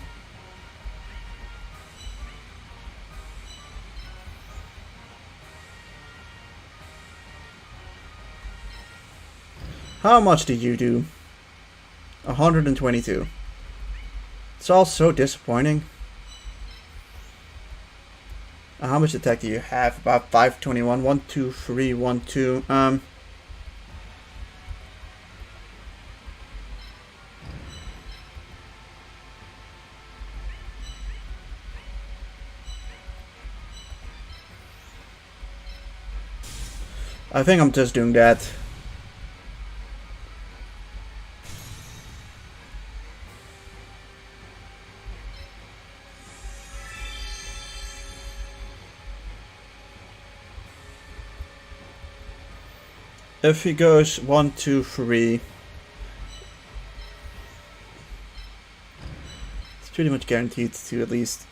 How much do you do? 122. It's all so disappointing. How much attack do you have? About 521. 1, 2, 3, 1, 2. I think I'm just doing that. If he goes 1, 2, 3, it's pretty much guaranteed to at least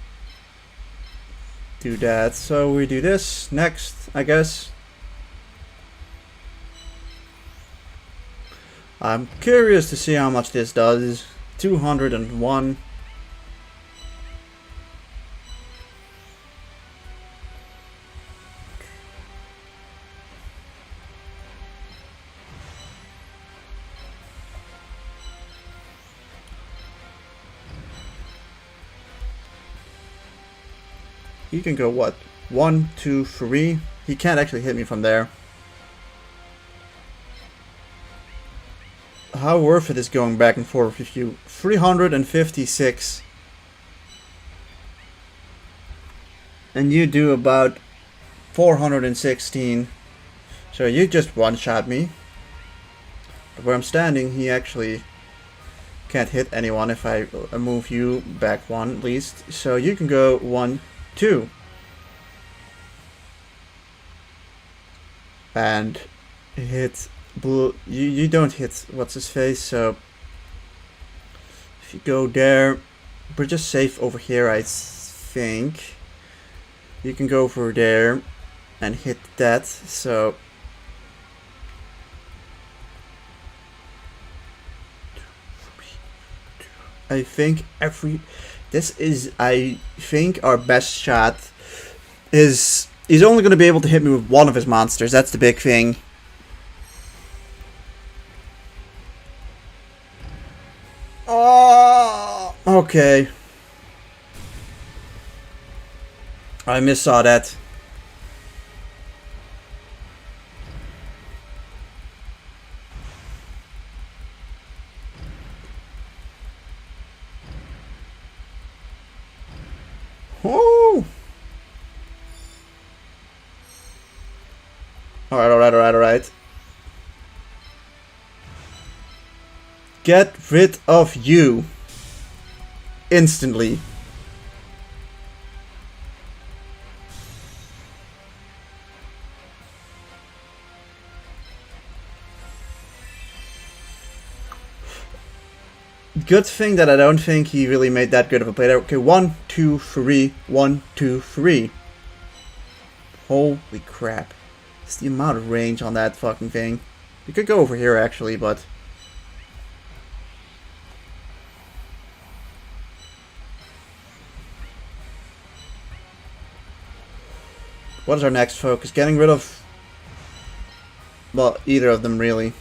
do that. So we do this next, I guess. I'm curious to see how much this does. 201. He can go what? 1, 2, 3. He can't actually hit me from there. How worth it is going back and forth with you? 356. And you do about 416. So you just one-shot me. But where I'm standing, he actually can't hit anyone if I move you back 1 at least. So you can go 1, 2. And hit blue. You don't hit what's his face, so if you go there, we're just safe over here, I think. You can go over there and hit that, so I think this is, I think, our best shot. Is he's only going to be able to hit me with one of his monsters. That's the big thing. Oh, okay. I missaw that. Oh. Alright. Get rid of you. Instantly. Good thing that I don't think he really made that good of a play there. Okay, 1, 2, 3, 1, 2, 3. Holy crap. It's the amount of range on that fucking thing. You could go over here actually, but what is our next focus? Getting rid of, well, either of them really.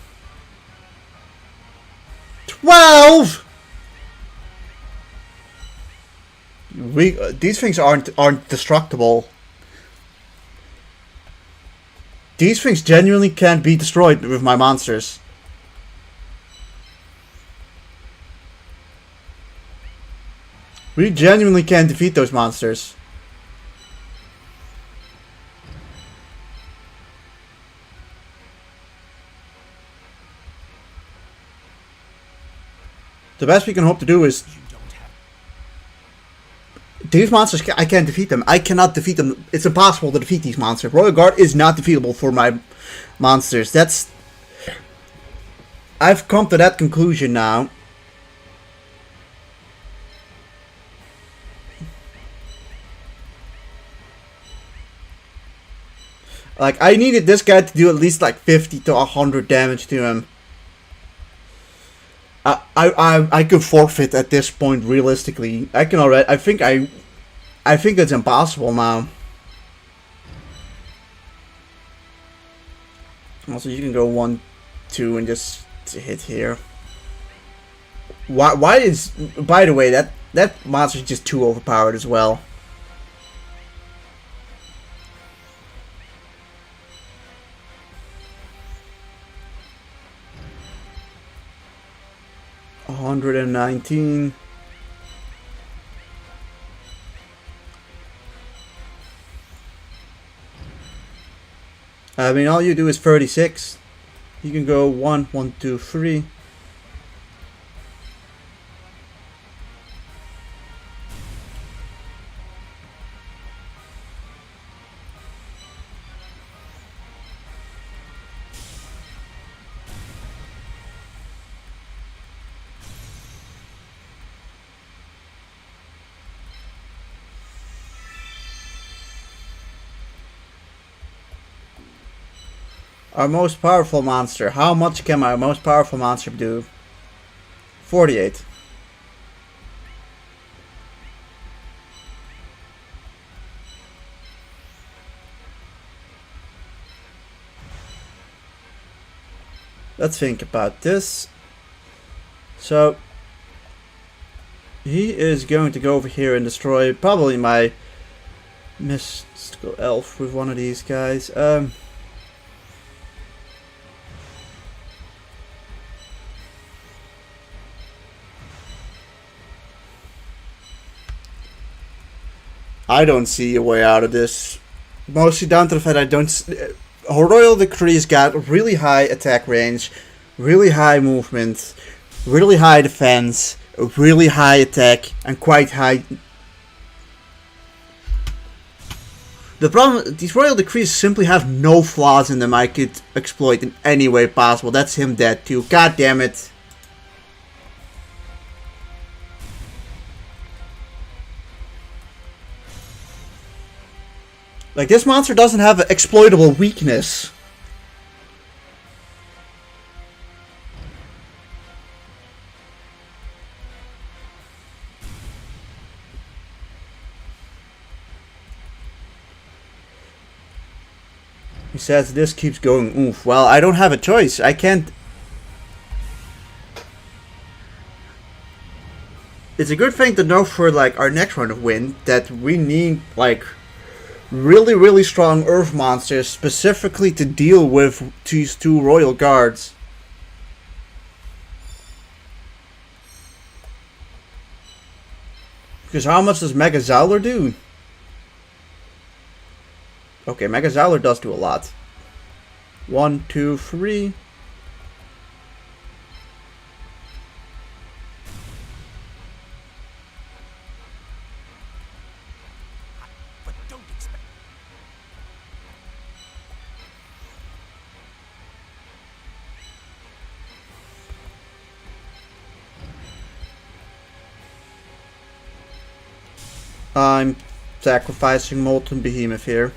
12. These things aren't destructible. These things genuinely can't be destroyed with my monsters. We genuinely can't defeat those monsters. The best we can hope to do is These monsters, I can't defeat them. I cannot defeat them. It's impossible to defeat these monsters. Royal Guard is not defeatable for my monsters. I've come to that conclusion now. Like, I needed this guy to do at least like 50 to 100 damage to him. I could forfeit at this point realistically. I can already. I think it's impossible now. Also, you can go 1, 2, and just hit here. Why is? By the way, that monster's just too overpowered as well. $119. I mean, all you do is 36. You can go 1, 1, 2, 3. Our most powerful monster. How much can my most powerful monster do? 48. Let's think about this. So, he is going to go over here and destroy probably my mystical elf with one of these guys. I don't see a way out of this. Mostly down to the fact I don't. Royal Decree's got really high attack range, really high movement, really high defense, really high attack, and quite high. The problem, these Royal Decrees simply have no flaws in them I could exploit in any way possible. That's him dead too. God damn it. Like, this monster doesn't have an exploitable weakness. He says this keeps going. Oof. Well, I don't have a choice. I can't. It's a good thing to know for, like, our next round of win that we need, like, really, really strong earth monsters specifically to deal with these two royal guards. Because how much does Mega Zowler do? Okay, Mega Zowler does do a lot. 1, 2, 3. I'm sacrificing Molten Behemoth here.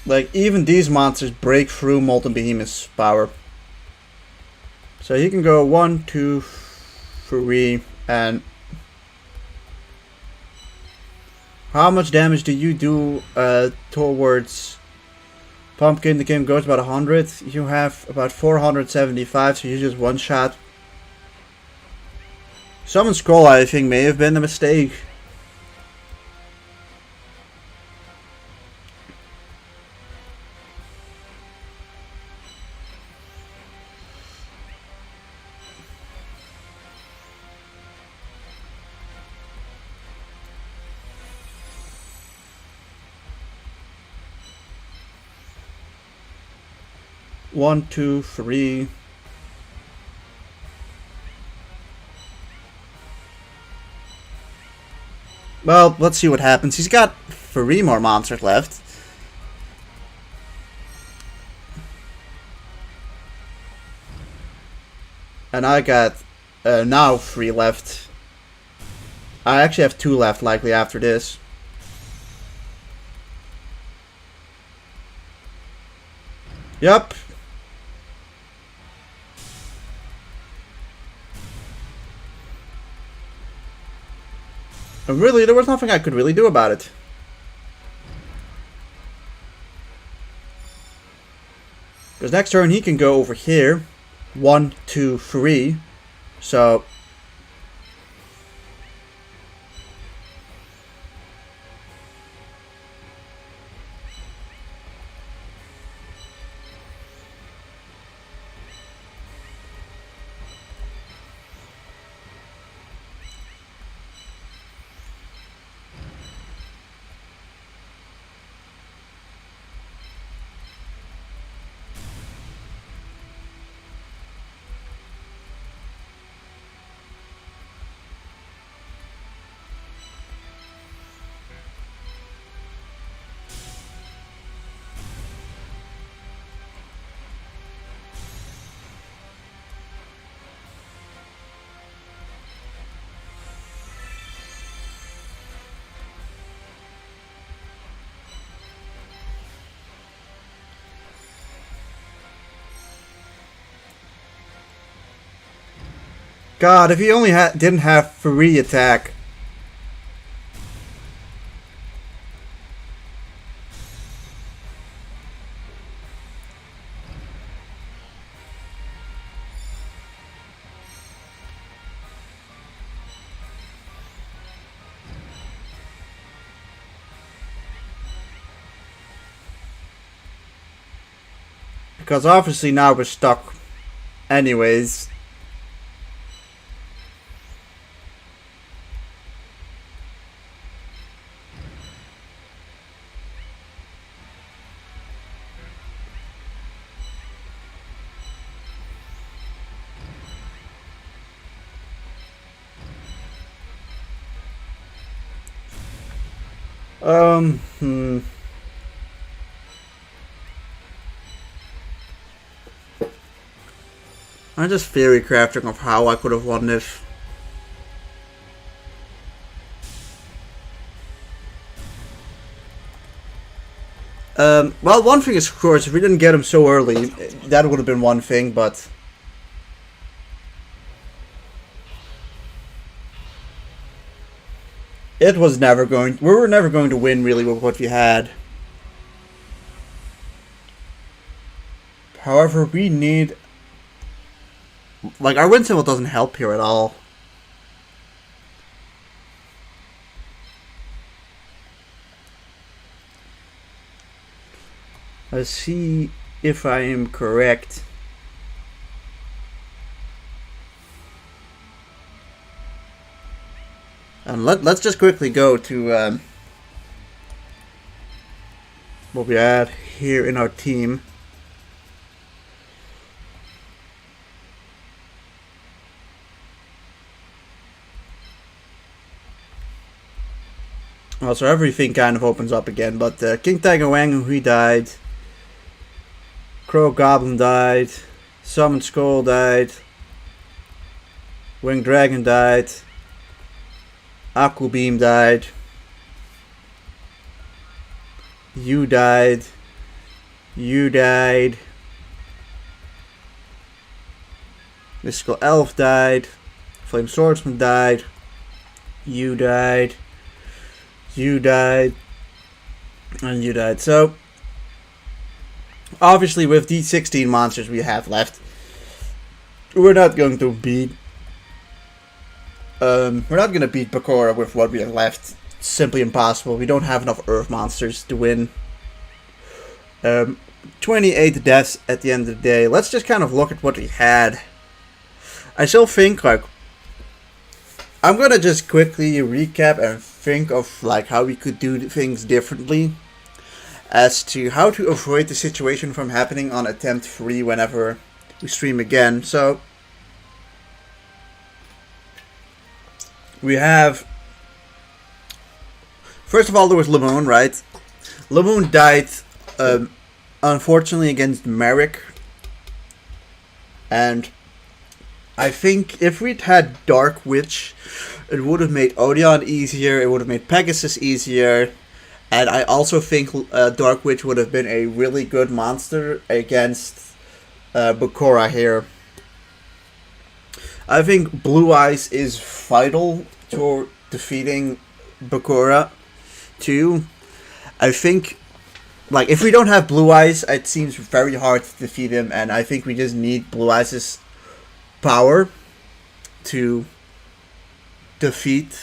Like, even these monsters break through Molten Behemoth's power. So you can go 1, 2, 3, and how much damage do you do towards Pumpkin? The game goes about 100. You have about 475, so you just one shot. Summon Scroll, I think, may have been a mistake. One, two, three. Well, let's see what happens. He's got 3 more monsters left. And I got now 3 left. I actually have 2 left likely after this. Yup. And really, there was nothing I could really do about it. Because next turn he can go over here. 1, 2, 3. So God, if he only didn't have 3 attack. Because obviously now we're stuck. Anyways. I'm just theory crafting of how I could have won this. Well, one thing is, of course, if we didn't get him so early, that would have been one thing, but it was never going. We were never going to win really with what we had. However, we need, like, our win symbol doesn't help here at all. Let's see if I am correct. And let's just quickly go to what we had here in our team. Well, so everything kind of opens up again, but King Tiger Wang, he died. Crow Goblin died. Summon Skull died. Winged Dragon died. Aqua Beam died. You died. You died. Mystical Elf died. Flame Swordsman died. You died. You died. And you died. So, obviously with these 16 monsters we have left, we're not going to beat Bakura with what we have left. It's simply impossible. We don't have enough Earth monsters to win. 28 deaths at the end of the day. Let's just kind of look at what we had. I still think, like, I'm gonna just quickly recap and think of like how we could do things differently as to how to avoid the situation from happening on attempt 3 whenever we stream again. So we have First of all, there was Lamoon, right? Lamoon died, unfortunately, against Merrick. And I think if we'd had Dark Witch, it would have made Odeon easier, it would have made Pegasus easier. And I also think Dark Witch would have been a really good monster against Bakura here. I think Blue Eyes is vital to defeating Bakura too. I think, like, if we don't have Blue Eyes, it seems very hard to defeat him, and I think we just need Blue Eyes' power to defeat,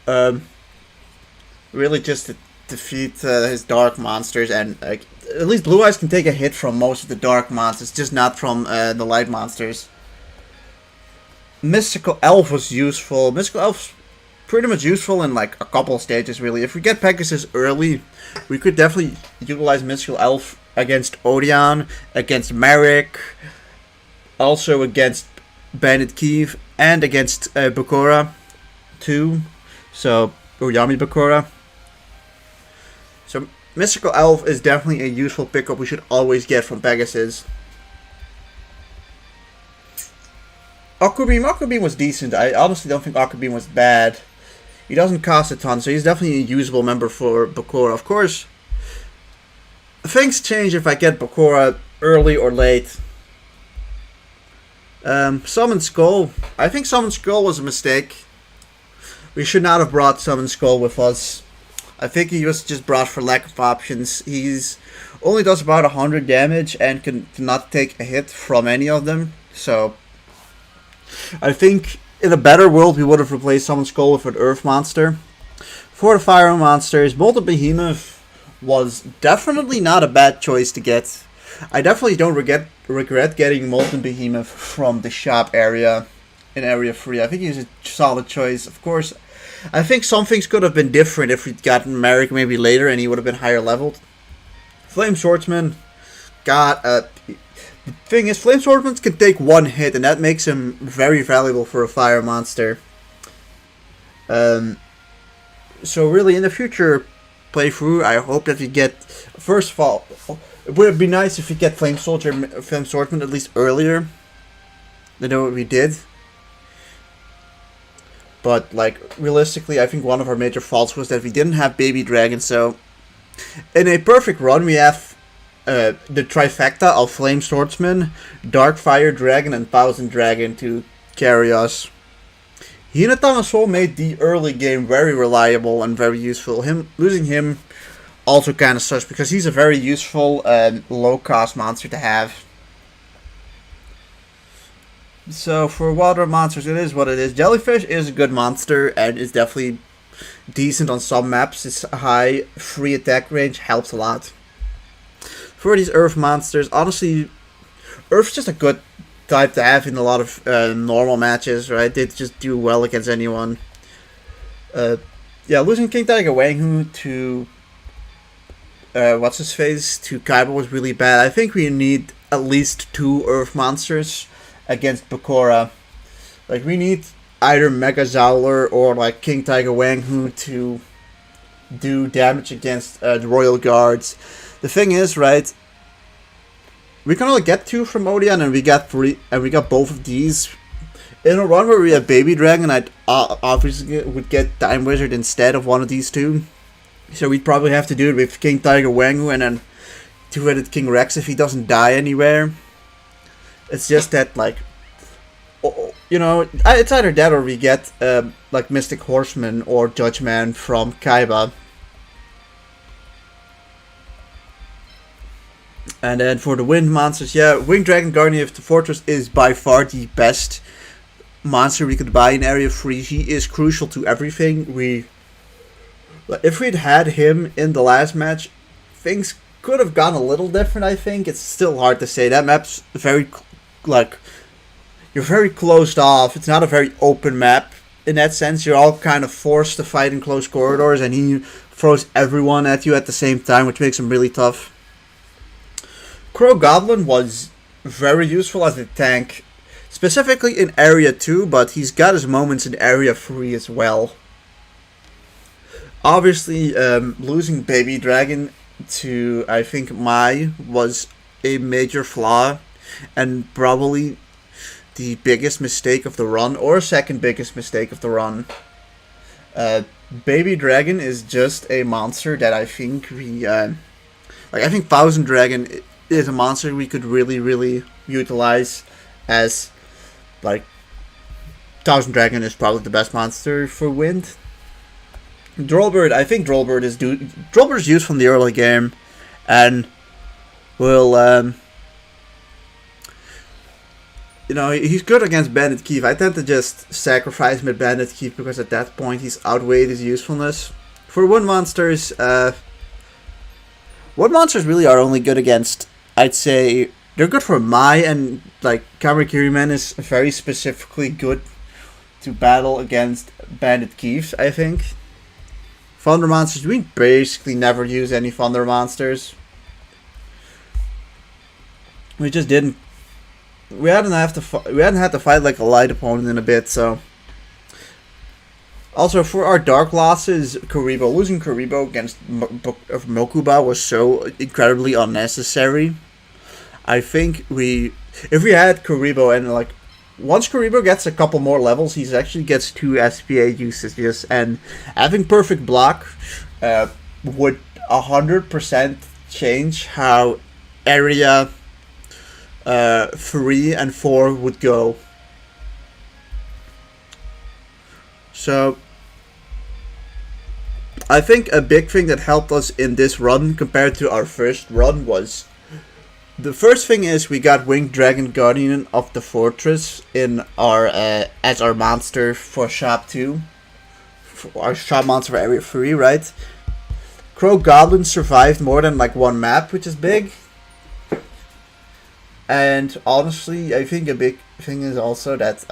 really just to defeat his dark monsters, and at least Blue Eyes can take a hit from most of the dark monsters, just not from the light monsters. Mystical Elf was useful. Mystical Elf's pretty much useful in like a couple of stages, really. If we get Pegasus early, we could definitely utilize Mystical Elf against Odeon, against Merrick, also against Bandit Keith, and against Bakura too. So, Uyami Bakura. So, Mystical Elf is definitely a useful pickup we should always get from Pegasus. Aquabeam was decent. I honestly don't think Aquabeam was bad. He doesn't cost a ton, so he's definitely a usable member for Bakura. Of course, things change if I get Bakura early or late. Summon Skull. I think Summon Skull was a mistake. We should not have brought Summon Skull with us. I think he was just brought for lack of options. He's only does about 100 damage and cannot take a hit from any of them. So I think in a better world we would have replaced Summon Skull with an Earth monster. For the Fire monsters, Molten Behemoth was definitely not a bad choice to get. I definitely don't regret getting Molten Behemoth from the shop area in Area 3. I think he's a solid choice. Of course, I think some things could have been different if we'd gotten Merrick maybe later and he would have been higher leveled. Flame Swordsman, the thing is, Flame Swordsman can take one hit, and that makes him very valuable for a fire monster. So really, in the future playthrough, I hope that we get, first of all, it would be nice if we get Flame Swordsman at least earlier than what we did. But, like, realistically, I think one of our major faults was that we didn't have Baby Dragon, so in a perfect run, we have the trifecta of Flame Swordsman, Dark Fire Dragon, and Thousand Dragon to carry us. Hinatama Soul made the early game very reliable and very useful. Losing him also kind of sucks because he's a very useful low-cost monster to have. So for water monsters, it is what it is. Jellyfish is a good monster and is definitely decent on some maps. Its high free attack range helps a lot. For these Earth monsters, honestly, Earth's just a good type to have in a lot of normal matches, right? They just do well against anyone. Yeah, losing King Tiger Wanghu to what's-his-face to Kaiba was really bad. I think we need at least 2 Earth monsters against Bakura. Like, we need either Mega Zowler or like King Tiger Wanghu to do damage against the Royal Guards. The thing is, right, we can only get 2 from Odeon, and we got 3, and we got both of these. In a run where we have Baby Dragon, I'd obviously would get Time Wizard instead of one of these 2. So we'd probably have to do it with King Tiger Wanghu and then 2-headed King Rex if he doesn't die anywhere. It's just that, like, you know, it's either that or we get like Mystic Horseman or Judgeman from Kaiba. And then for the wind monsters, yeah, Winged Dragon Guardian of the Fortress is by far the best monster we could buy in Area 3. He is crucial to everything. If we'd had him in the last match, things could have gone a little different, I think. It's still hard to say. That map's very, like, you're very closed off. It's not a very open map. In that sense, you're all kind of forced to fight in close corridors, and he throws everyone at you at the same time, which makes him really tough. Crow Goblin was very useful as a tank, specifically in Area 2, but he's got his moments in Area 3 as well. obviously, losing Baby Dragon to, I think, Mai was a major flaw, and probably the biggest mistake of the run, or second biggest mistake of the run. Baby Dragon is just a monster that I think I think Thousand Dragon is a monster we could really, really utilize as, like, Thousand Dragon is probably the best monster for Wind. Drollbird, I think Drollbird is used from the early game, and will, he's good against Bandit Keith. I tend to just sacrifice him at Bandit Keith because at that point he's outweighed his usefulness. For Wind monsters really are only good against, I'd say, they're good for Mai, and like Kamakiri Man is very specifically good to battle against Bandit Keith, I think. Thunder monsters, we basically never use any Thunder monsters. We just didn't. We hadn't had to fight like a light opponent in a bit, so. Also, for our dark losses, Kuriboh, losing Kuriboh against Mokuba was so incredibly unnecessary. I think if we had Kuriboh and like, once Kuriboh gets a couple more levels, he actually gets 2 SPA usages, and having perfect block would 100% change how area 3 and 4 would go. So I think a big thing that helped us in this run compared to our first run was, the first thing is we got Winged Dragon Guardian of the Fortress in our as our monster for Shop 2. For our shop monster for Area 3, right? Crow Goblin survived more than like one map, which is big. And honestly, I think a big thing is also that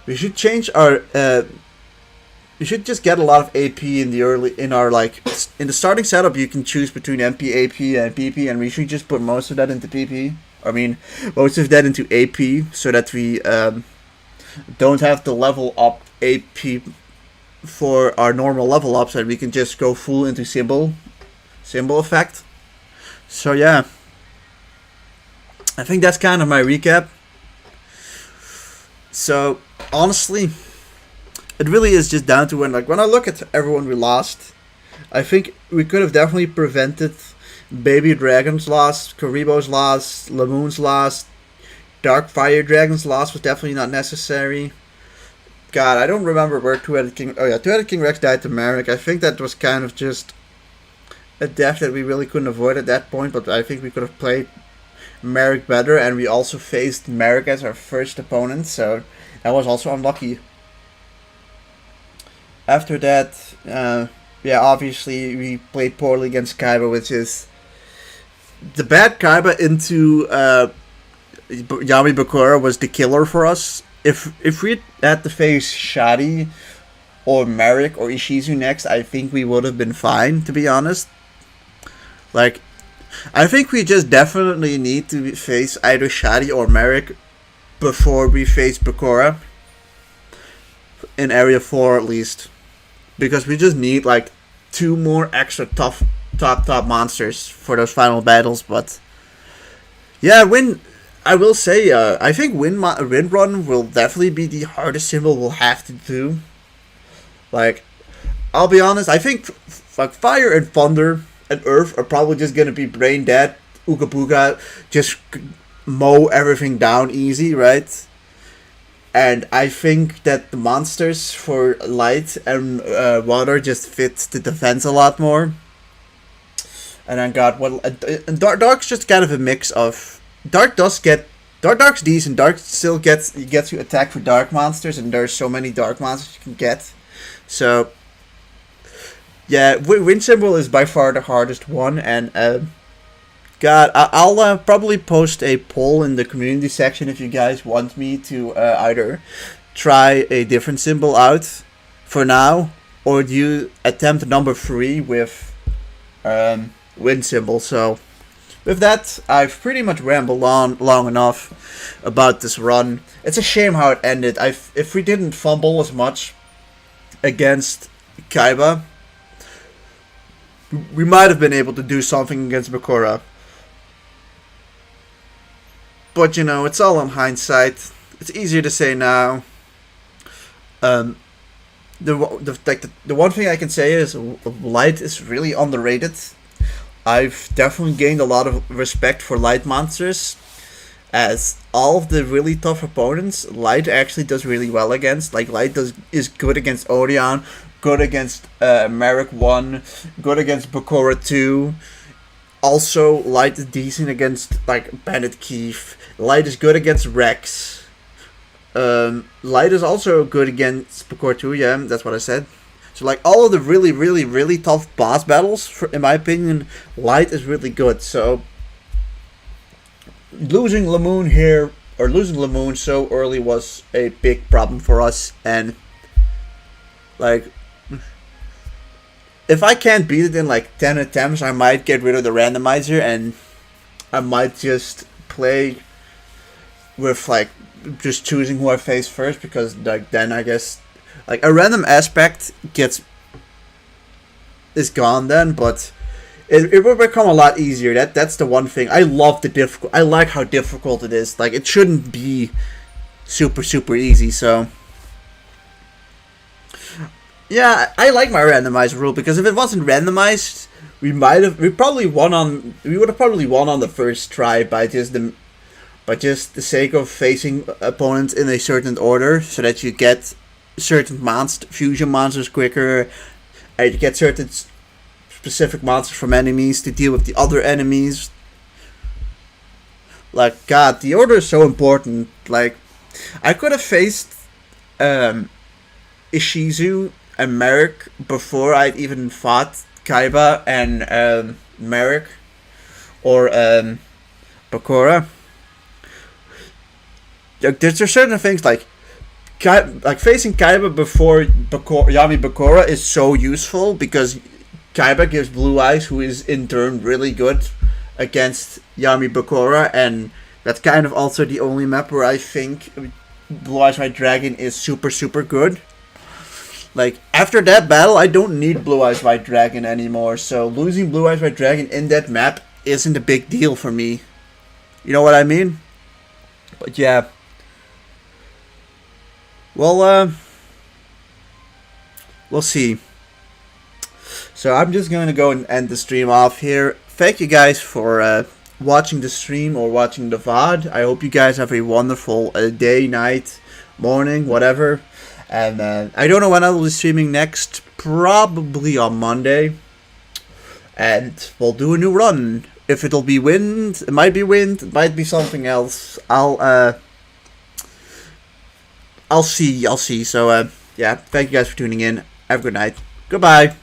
we should change our we should just get a lot of AP in the starting setup. You can choose between MP, AP, and PP, and we should just put most of that into PP. I mean, most of that into AP, so that we don't have to level up AP for our normal level ups, and we can just go full into symbol effect. So yeah, I think that's kind of my recap. So honestly, it really is just down to when I look at everyone we lost, I think we could have definitely prevented Baby Dragon's loss, Kuriboh's loss, Lamoon's loss, Dark Fire Dragon's loss was definitely not necessary. God, I don't remember where Two-Headed King... Oh yeah, Two-Headed King Rex died to Merrick. I think that was kind of just a death that we really couldn't avoid at that point, but I think we could have played Merrick better, and we also faced Merrick as our first opponent, so that was also unlucky. After that, obviously we played poorly against Kaiba, which is the bad Kaiba into Yami Bakura was the killer for us. If we had to face Shadi or Merrick or Ishizu next, I think we would have been fine, to be honest. Like, I think we just definitely need to face either Shadi or Merrick before we face Bakura. In Area 4 at least. Because we just need like 2 more extra top monsters for those final battles. But yeah, I will say, I think Wind Run will definitely be the hardest symbol we'll have to do. Like, I'll be honest, I think like Fire and Thunder and Earth are probably just gonna be brain dead. Ooga Booga just mow everything down easy, right? And I think that the monsters for Light and Water just fit the defense a lot more. And then and Dark's just kind of a mix of... Dark's decent. Dark still gets you attack for Dark monsters, and there's so many Dark monsters you can get. So yeah, Wind Symbol is by far the hardest one, and God, I'll probably post a poll in the community section if you guys want me to either try a different symbol out for now, or do you attempt number 3 with Wind Symbol. So with that, I've pretty much rambled on long enough about this run. It's a shame how it ended. If we didn't fumble as much against Kaiba, we might have been able to do something against Bakura. But, you know, it's all in hindsight. It's easier to say now. The one thing I can say is Light is really underrated. I've definitely gained a lot of respect for Light monsters, as all of the really tough opponents, Light actually does really well against. Like, Light is good against Odeon, good against Merrick 1, good against Bakura 2. Also, Light is decent against, like, Bandit Keith. Light is good against Rex. Light is also good against Bakura 2, yeah, that's what I said. So, like, all of the really, really, really tough boss battles, in my opinion, Light is really good. So, losing Lamoon here, or losing Lamoon so early was a big problem for us. And, like, if I can't beat it in, like, 10 attempts, I might get rid of the randomizer, and I might just play with, like, just choosing who I face first, because, like, then I guess, like, a random aspect is gone then, but it will become a lot easier. That's the one thing. I love I like how difficult it is. Like, it shouldn't be super, super easy, so yeah, I like my randomized rule, because if it wasn't randomized, we would have probably won on the first try by just the sake of facing opponents in a certain order, so that you get certain fusion monsters quicker, and you get certain specific monsters from enemies to deal with the other enemies. Like, God, the order is so important. Like, I could have faced Ishizu and Merrick before I'd even fought Kaiba and Merrick or Bakura. There's certain things like facing Kaiba before Yami Bakura is so useful, because Kaiba gives Blue Eyes, who is in turn really good against Yami Bakura, and that's kind of also the only map where I think Blue Eyes White Dragon is super, super good. Like, after that battle, I don't need Blue Eyes White Dragon anymore, so losing Blue Eyes White Dragon in that map isn't a big deal for me. You know what I mean? But yeah. Well, we'll see. So I'm just going to go and end the stream off here. Thank you guys for watching the stream or watching the VOD. I hope you guys have a wonderful day, night, morning, whatever. And I don't know when I will be streaming next. Probably on Monday. And we'll do a new run. If it'll be wind, it might be something else. I'll see. So, yeah, thank you guys for tuning in. Have a good night. Goodbye.